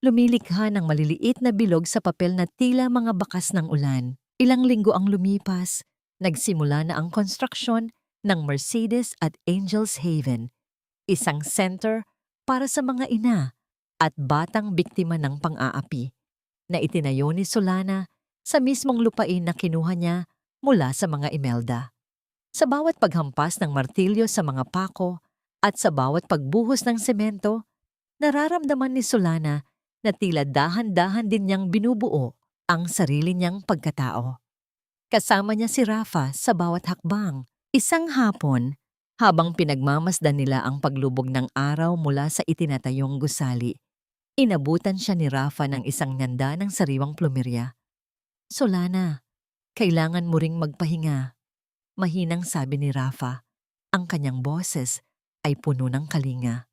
Lumilikha ng maliliit na bilog sa papel na tila mga bakas ng ulan. Ilang linggo ang lumipas, nagsimula na ang konstruksyon ng Mercedes at Angels Haven, isang center para sa mga ina at batang biktima ng pang-aapi na itinayo ni Solana sa mismong lupain na kinuha niya mula sa mga Imelda. Sa bawat paghampas ng martilyo sa mga pako at sa bawat pagbuhos ng semento, nararamdaman ni Solana na tila dahan-dahan din niyang binubuo ang sarili niyang pagkatao. Kasama niya si Rafa sa bawat hakbang. Isang hapon, habang pinagmamasdan nila ang paglubog ng araw mula sa itinatayong gusali, inabutan siya ni Rafa ng isang nyanda ng sariwang plumerya. "Solana, kailangan mo ring magpahinga," mahinang sabi ni Rafa. Ang kanyang boses ay puno ng kalinga.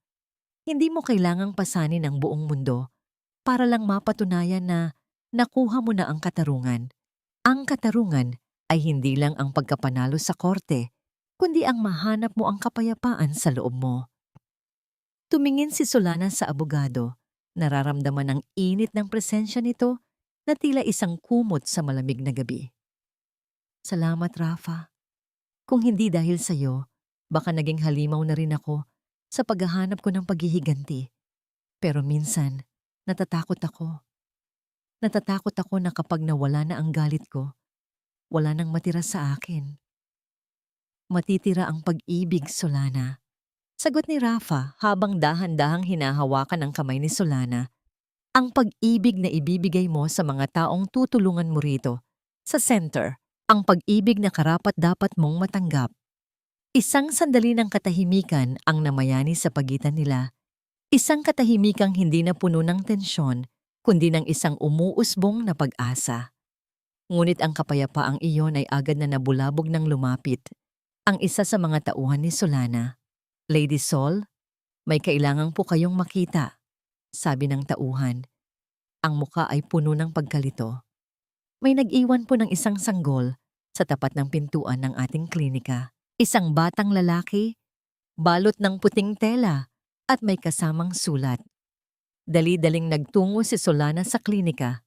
"Hindi mo kailangang pasanin ang buong mundo para lang mapatunayan na nakuha mo na ang katarungan. Ang katarungan ay hindi lang ang pagkapanalo sa korte, kundi ang mahanap mo ang kapayapaan sa loob mo." Tumingin si Solana sa abogado. Nararamdaman ang init ng presensya nito na tila isang kumot sa malamig na gabi. "Salamat, Rafa. Kung hindi dahil sa'yo, baka naging halimaw na rin ako sa paghahanap ko ng paghihiganti. Pero minsan, natatakot ako. Natatakot ako na kapag nawala na ang galit ko, wala nang matira sa akin." "Matitira ang pag-ibig, Solana," sagot ni Rafa habang dahan-dahang hinahawakan ang kamay ni Solana. "Ang pag-ibig na ibibigay mo sa mga taong tutulungan mo rito, sa center, ang pag-ibig na karapat-dapat mong matanggap." Isang sandali ng katahimikan ang namayani sa pagitan nila. Isang katahimikang hindi na puno ng tensyon, kundi ng isang umuusbong na pag-asa. Ngunit ang kapayapaang iyon ay agad na nabulabog ng lumapit. Ang isa sa mga tauhan ni Solana, "Lady Sol, may kailangan po kayong makita," sabi ng tauhan. Ang muka ay puno ng pagkalito. "May nag-iwan po ng isang sanggol sa tapat ng pintuan ng ating klinika. Isang batang lalaki, balot ng puting tela at may kasamang sulat." Dali-daling nagtungo si Solana sa klinika.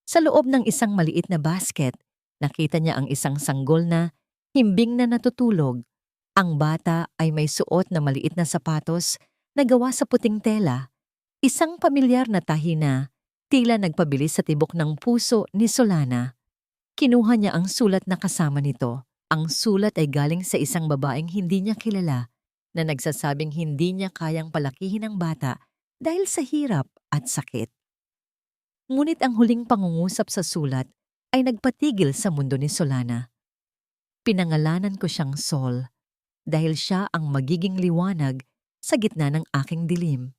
Sa loob ng isang maliit na basket, nakita niya ang isang sanggol na himbing na natutulog. Ang bata ay may suot na maliit na sapatos na gawa sa puting tela. Isang pamilyar na tahi na tila nagpabilis sa tibok ng puso ni Solana. Kinuha niya ang sulat na kasama nito. Ang sulat ay galing sa isang babaeng hindi niya kilala na nagsasabing hindi niya kayang palakihin ang bata dahil sa hirap at sakit. Ngunit ang huling pangungusap sa sulat ay nagpatigil sa mundo ni Solana. "Pinangalanan ko siyang Sol dahil siya ang magiging liwanag sa gitna ng aking dilim."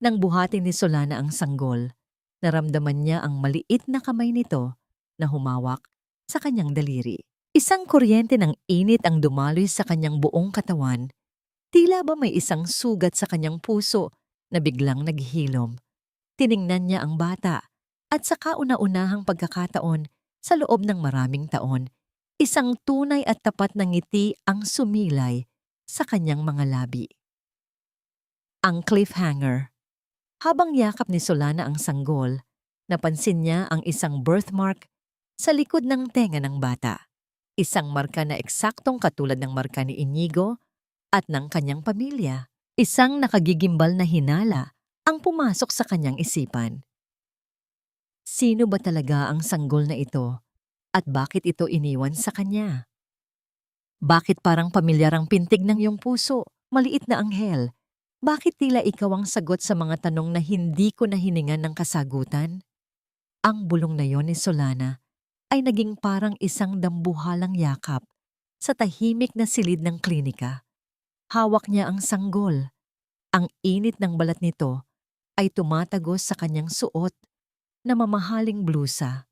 Nang buhatin ni Solana ang sanggol, naramdaman niya ang maliit na kamay nito na humawak sa kanyang daliri. Isang kuryente ng init ang dumaloy sa kanyang buong katawan. Tila ba may isang sugat sa kanyang puso na biglang naghilom. Tiningnan niya ang bata at sa kauna-unahang pagkakataon sa loob ng maraming taon, isang tunay at tapat na ngiti ang sumilay sa kanyang mga labi. Ang cliffhanger. Habang yakap ni Solana ang sanggol, napansin niya ang isang birthmark sa likod ng tenga ng bata. Isang marka na eksaktong katulad ng marka ni Inigo at ng kanyang pamilya. Isang nakagigimbal na hinala ang pumasok sa kanyang isipan. Sino ba talaga ang sanggol na ito at bakit ito iniwan sa kanya? Bakit parang pamilyar ang pintig ng iyong puso, maliit na anghel? Bakit tila ikaw ang sagot sa mga tanong na hindi ko nahiningan ng kasagutan? Ang bulong na yon ni Solana ay naging parang isang dambuhalang yakap sa tahimik na silid ng klinika. Hawak niya ang sanggol. Ang init ng balat nito ay tumatagos sa kanyang suot na mamahaling blusa.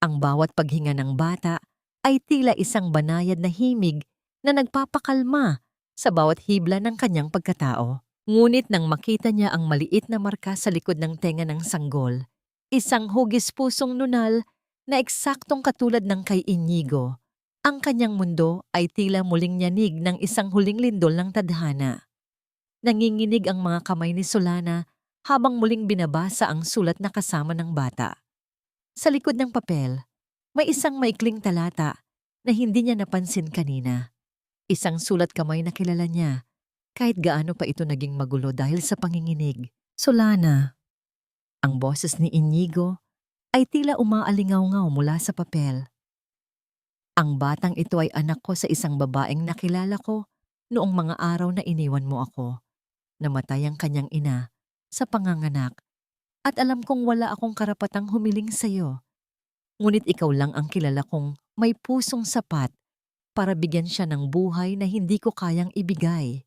Ang bawat paghinga ng bata ay tila isang banayad na himig na nagpapakalma sa bawat hibla ng kanyang pagkatao. Ngunit nang makita niya ang maliit na marka sa likod ng tenga ng sanggol, isang hugis-pusong nunal na eksaktong katulad ng kay Inigo, ang kanyang mundo ay tila muling yanig ng isang huling lindol ng tadhana. Nanginginig ang mga kamay ni Solana habang muling binabasa ang sulat na kasama ng bata. Sa likod ng papel, may isang maikling talata na hindi niya napansin kanina. Isang sulat kamay na kilala niya, kahit gaano pa ito naging magulo dahil sa panginginig. Solana. Ang boses ni Inigo ay tila umaalingaw-ngaw mula sa papel. Ang batang ito ay anak ko sa isang babaeng nakilala ko noong mga araw na iniwan mo ako. Namatay ang kanyang ina sa panganganak at alam kong wala akong karapatang humiling sa iyo. Ngunit ikaw lang ang kilala kong may pusong sapat para bigyan siya ng buhay na hindi ko kayang ibigay.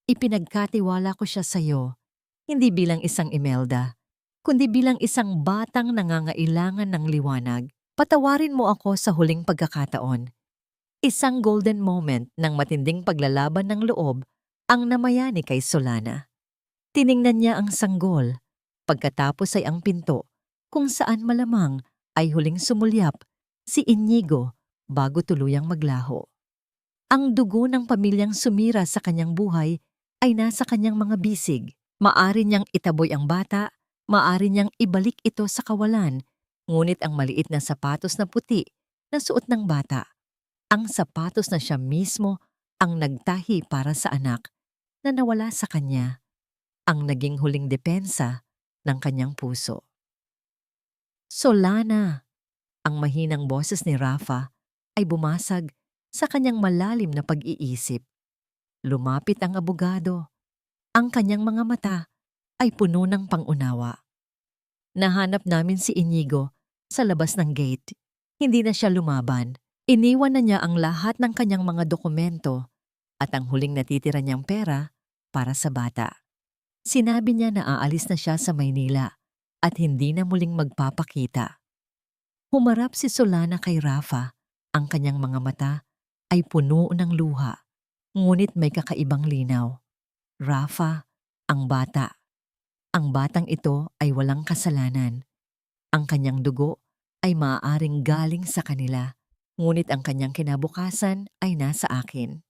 Ipinagkatiwala ko siya sa iyo, hindi bilang isang Imelda, kundi bilang isang batang nangangailangan ng liwanag. Patawarin mo ako sa huling pagkakataon. Isang golden moment ng matinding paglalaban ng loob ang namayani kay Solana. Tiningnan niya ang sanggol, pagkatapos ay ang pinto, kung saan malamang ay huling sumulyap si Inigo bago tuluyang maglaho. Ang dugo ng pamilyang sumira sa kanyang buhay ay nasa kanyang mga bisig. Maari niyang itaboy ang bata, maari niyang ibalik ito sa kawalan, ngunit ang maliit na sapatos na puti na suot ng bata, ang sapatos na siya mismo ang nagtahi para sa anak na nawala sa kanya, ang naging huling depensa ng kanyang puso. Solana, ang mahinang boses ni Rafa ay bumasag sa kanyang malalim na pag-iisip. Lumapit ang abogado. Ang kanyang mga mata ay puno ng pangunawa. Nahanap namin si Inigo sa labas ng gate. Hindi na siya lumaban. Iniwan na niya ang lahat ng kanyang mga dokumento at ang huling natitira niyang pera para sa bata. Sinabi niya na aalis na siya sa Maynila at hindi na muling magpapakita. Humarap si Solana kay Rafa. Ang kanyang mga mata ay puno ng luha, ngunit may kakaibang linaw. Rafa, ang bata. Ang batang ito ay walang kasalanan. Ang kanyang dugo ay maaaring galing sa kanila, ngunit ang kanyang kinabukasan ay nasa akin.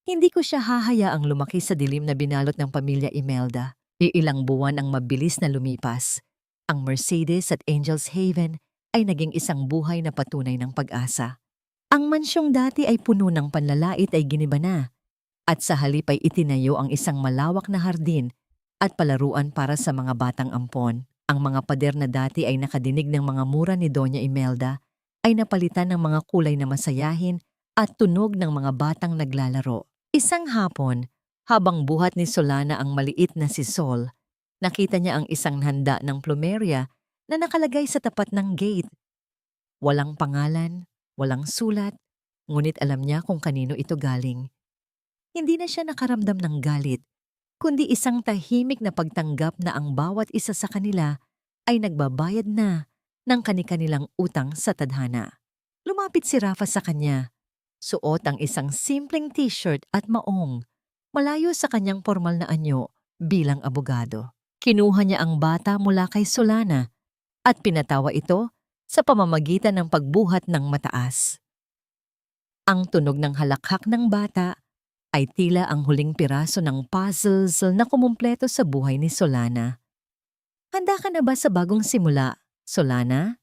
Hindi ko siya hahayaang lumaki sa dilim na binalot ng pamilya Imelda. Ilang buwan ang mabilis na lumipas. Ang Mercedes at Angel's Haven ay naging isang buhay na patunay ng pag-asa. Ang mansyong dati ay puno ng panlalait ay giniba na, at sa halip ay itinayo ang isang malawak na hardin at palaruan para sa mga batang ampon. Ang mga pader na dati ay nakadinig ng mga mura ni Doña Imelda ay napalitan ng mga kulay na masayahin at tunog ng mga batang naglalaro. Isang hapon, habang buhat ni Solana ang maliit na si Sol, nakita niya ang isang handa ng plumeria na nakalagay sa tapat ng gate. Walang pangalan, walang sulat, ngunit alam niya kung kanino ito galing. Hindi na siya nakaramdam ng galit, kundi isang tahimik na pagtanggap na ang bawat isa sa kanila ay nagbabayad na ng kani-kanilang utang sa tadhana. Lumapit si Rafa sa kanya. Suot ang isang simpleng t-shirt at maong, malayo sa kanyang formal na anyo bilang abogado. Kinuha niya ang bata mula kay Solana at pinatawa ito sa pamamagitan ng pagbuhat ng mataas. Ang tunog ng halakhak ng bata ay tila ang huling piraso ng puzzles na kumumpleto sa buhay ni Solana. Handa ka na ba sa bagong simula, Solana?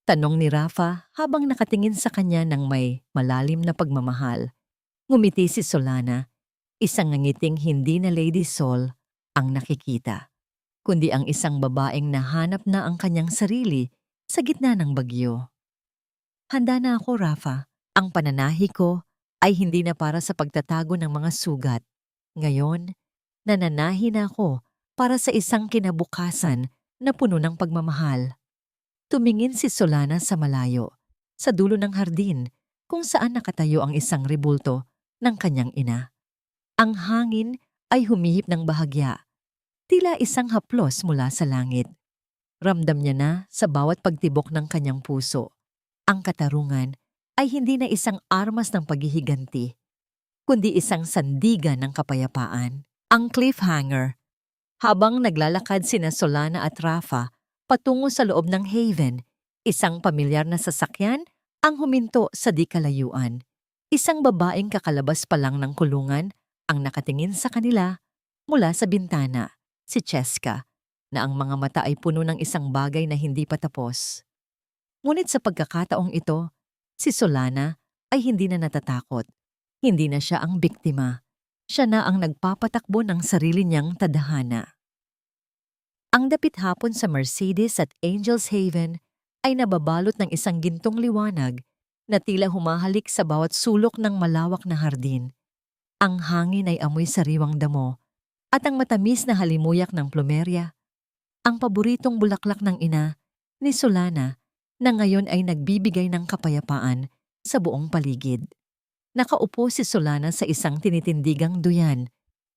Tanong ni Rafa habang nakatingin sa kanya ng may malalim na pagmamahal. Ngumiti si Solana, isang ngangiting hindi na Lady Sol ang nakikita, kundi ang isang babaeng nahanap na ang kanyang sarili sa gitna ng bagyo. Handa na ako, Rafa. Ang pananahi ko ay hindi na para sa pagtatago ng mga sugat. Ngayon, nananahi na ako para sa isang kinabukasan na puno ng pagmamahal. Tumingin si Solana sa malayo, sa dulo ng hardin, kung saan nakatayo ang isang rebulto ng kanyang ina. Ang hangin ay humihip ng bahagya, tila isang haplos mula sa langit. Ramdam niya na sa bawat pagtibok ng kanyang puso. Ang katarungan ay hindi na isang armas ng paghihiganti, kundi isang sandigan ng kapayapaan. Ang cliffhanger. Habang naglalakad sina Solana at Rafa patungo sa loob ng Haven, isang pamilyar na sasakyan ang huminto sa di kalayuan. Isang babaeng kakalabas pa lang ng kulungan ang nakatingin sa kanila mula sa bintana, si Cheska, na ang mga mata ay puno ng isang bagay na hindi pa tapos. Ngunit sa pagkakataong ito, si Solana ay hindi na natatakot. Hindi na siya ang biktima. Siya na ang nagpapatakbo ng sarili niyang tadhana. Ang dapit hapon sa Mercedes at Angels Haven ay nababalot ng isang gintong liwanag na tila humahalik sa bawat sulok ng malawak na hardin. Ang hangin ay amoy sariwang damo at ang matamis na halimuyak ng plumerya, ang paboritong bulaklak ng ina ni Solana na ngayon ay nagbibigay ng kapayapaan sa buong paligid. Nakaupo si Solana sa isang tinitindigang duyan.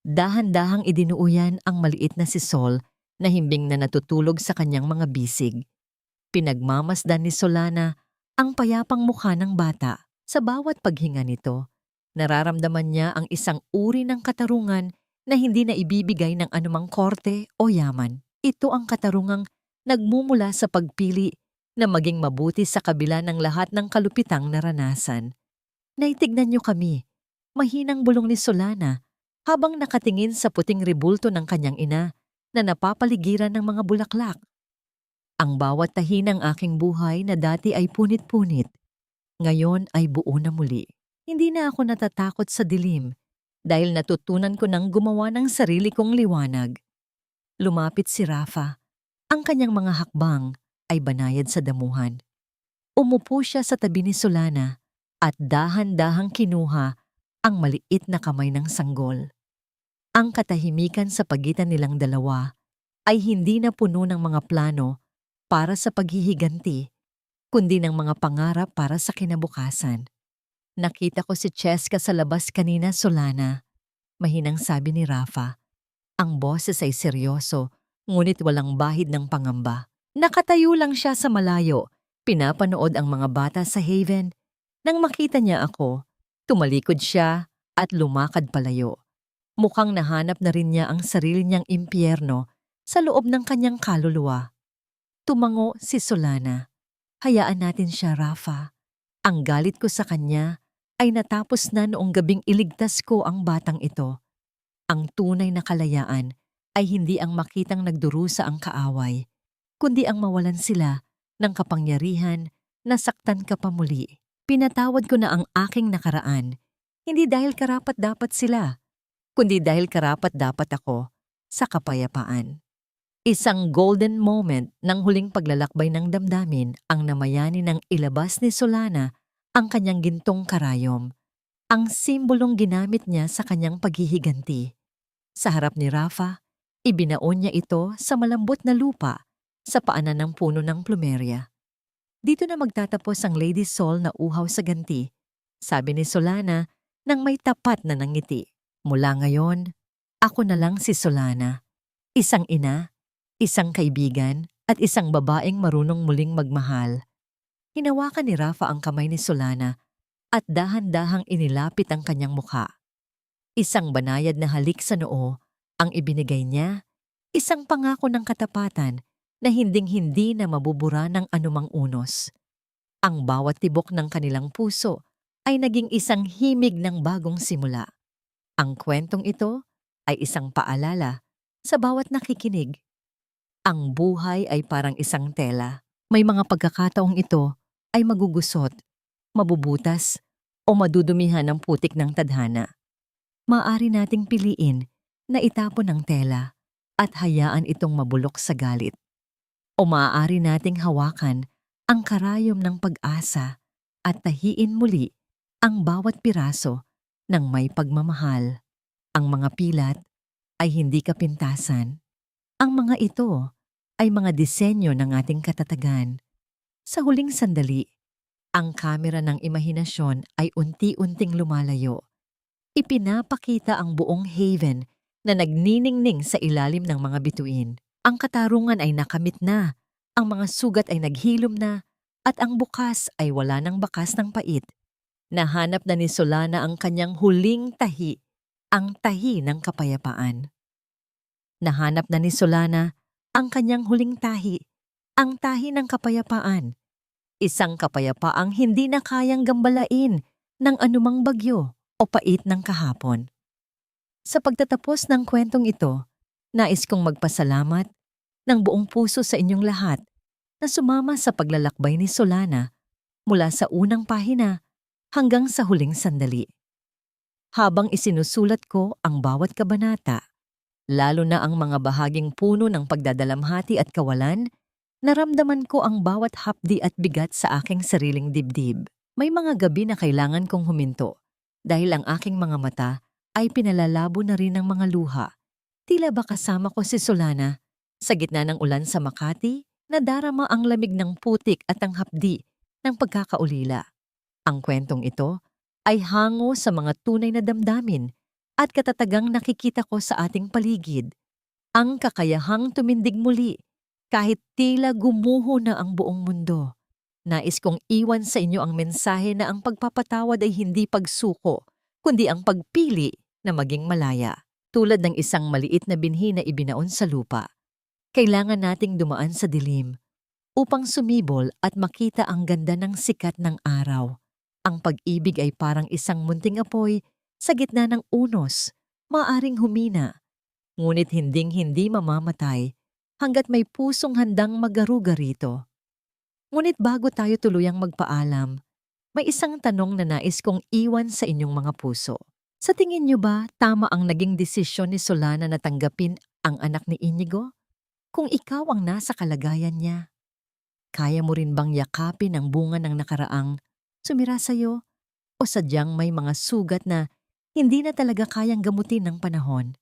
Dahan-dahang idinuuyan ang maliit na si Sol na himbing na natutulog sa kanyang mga bisig. Pinagmamasdan ni Solana ang payapang mukha ng bata. Sa bawat paghinga nito, nararamdaman niya ang isang uri ng katarungan na hindi na ibibigay ng anumang korte o yaman. Ito ang katarungang nagmumula sa pagpili na maging mabuti sa kabila ng lahat ng kalupitang naranasan. Naitignan niyo kami, mahinang bulong ni Solana habang nakatingin sa puting rebulto ng kanyang ina na napapaligiran ng mga bulaklak. Ang bawat tahi ng aking buhay na dati ay punit-punit, ngayon ay buo na muli. Hindi na ako natatakot sa dilim dahil natutunan ko nang gumawa ng sarili kong liwanag. Lumapit si Rafa. Ang kanyang mga hakbang ay banayad sa damuhan. Umupo siya sa tabi ni Solana at dahan-dahang kinuha ang maliit na kamay ng sanggol. Ang katahimikan sa pagitan nilang dalawa ay hindi na puno ng mga plano para sa paghihiganti, kundi ng mga pangarap para sa kinabukasan. Nakita ko si Cheska sa labas kanina, Solana. Mahinang sabi ni Rafa. Ang boses ay seryoso, ngunit walang bahid ng pangamba. Nakatayo lang siya sa malayo, pinapanood ang mga bata sa Haven. Nang makita niya ako, tumalikod siya at lumakad palayo. Mukhang nahanap na rin niya ang sarili niyang impyerno sa loob ng kanyang kaluluwa. Tumango si Solana. Hayaan natin siya, Rafa. Ang galit ko sa kanya ay natapos na noong gabing iligtas ko ang batang ito. Ang tunay na kalayaan ay hindi ang makitang nagdurusa ang kaaway, kundi ang mawalan sila ng kapangyarihan na saktan ka pa muli. Pinatawad ko na ang aking nakaraan, hindi dahil karapat-dapat sila, kundi dahil karapat-dapat ako sa kapayapaan. Isang golden moment ng huling paglalakbay ng damdamin ang namayani ng ilabas ni Solana ang kanyang gintong karayom, ang simbolong ginamit niya sa kanyang paghihiganti. Sa harap ni Rafa, ibinaon niya ito sa malambot na lupa sa paanan ng puno ng plumerya. Dito na magtatapos ang Lady Sol na uhaw sa ganti, sabi ni Solana nang may tapat na nangiti. Mula ngayon, ako na lang si Solana, isang ina, isang kaibigan, at isang babaeng marunong muling magmahal. Hinawakan ni Rafa ang kamay ni Solana at dahan-dahang inilapit ang kanyang mukha. Isang banayad na halik sa noo ang ibinigay niya, isang pangako ng katapatan na hinding-hindi na mabubura ng anumang unos. Ang bawat tibok ng kanilang puso ay naging isang himig ng bagong simula. Ang kwentong ito ay isang paalala sa bawat nakikinig. Ang buhay ay parang isang tela. May mga pagkakataong ito ay magugusot, mabubutas, o madudumihan ng putik ng tadhana. Maaari nating piliin na itapon ang tela at hayaan itong mabulok sa galit. O maaari nating hawakan ang karayom ng pag-asa at tahiin muli ang bawat piraso ng may pagmamahal. Ang mga pilat ay hindi kapintasan. Ang mga ito ay mga disenyo ng ating katatagan. Sa huling sandali, ang kamera ng imahinasyon ay unti-unting lumalayo. Ipinapakita ang buong Haven na nagniningning sa ilalim ng mga bituin. Ang katarungan ay nakamit na, ang mga sugat ay naghilom na, at ang bukas ay wala ng bakas ng pait. Nahanap na ni Solana ang kanyang huling tahi, ang tahi ng kapayapaan. Nahanap na ni Solana ang kanyang huling tahi, ang tahi ng kapayapaan. Isang kapayapaang hindi na kayang gambalain ng anumang bagyo o pait ng kahapon. Sa pagtatapos ng kwentong ito, nais kong magpasalamat ng buong puso sa inyong lahat na sumama sa paglalakbay ni Solana mula sa unang pahina hanggang sa huling sandali. Habang isinusulat ko ang bawat kabanata, lalo na ang mga bahaging puno ng pagdadalamhati at kawalan, naramdaman ko ang bawat hapdi at bigat sa aking sariling dibdib. May mga gabi na kailangan kong huminto dahil ang aking mga mata ay pinalalabo na rin ng mga luha. Tila ba kasama ko si Solana sa gitna ng ulan sa Makati, nadarama ang lamig ng putik at ang hapdi ng pagkakaulila. Ang kwentong ito ay hango sa mga tunay na damdamin at katatagang nakikita ko sa ating paligid. Ang kakayahang tumindig muli kahit tila gumuho na ang buong mundo. Nais kong iwan sa inyo ang mensahe na ang pagpapatawad ay hindi pagsuko, kundi ang pagpili na maging malaya. Tulad ng isang maliit na binhi na ibinaon sa lupa, kailangan nating dumaan sa dilim upang sumibol at makita ang ganda ng sikat ng araw. Ang pag-ibig ay parang isang munting apoy sa gitna ng unos, maaring humina, ngunit hinding-hindi mamamatay hanggat may pusong handang magaruga rito. Ngunit bago tayo tuluyang magpaalam, may isang tanong na nais kong iwan sa inyong mga puso. Sa tingin niyo ba tama ang naging desisyon ni Solana na tanggapin ang anak ni Inigo? Kung ikaw ang nasa kalagayan niya, kaya mo rin bang yakapin ang bunga ng nakaraang sumira sa'yo? O sadyang may mga sugat na hindi na talaga kayang gamutin ng panahon?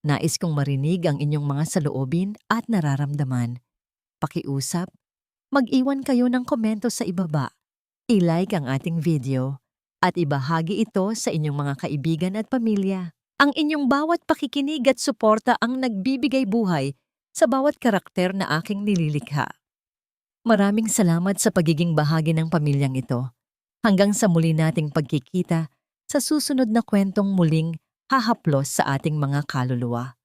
Nais kong marinig ang inyong mga saloobin at nararamdaman. Pakiusap, mag-iwan kayo ng komento sa ibaba, i-like ang ating video, at ibahagi ito sa inyong mga kaibigan at pamilya. Ang inyong bawat pakikinig at suporta ang nagbibigay buhay sa bawat karakter na aking nililikha. Maraming salamat sa pagiging bahagi ng pamilyang ito. Hanggang sa muli nating pagkikita sa susunod na kwentong muling hahaplos sa ating mga kaluluwa.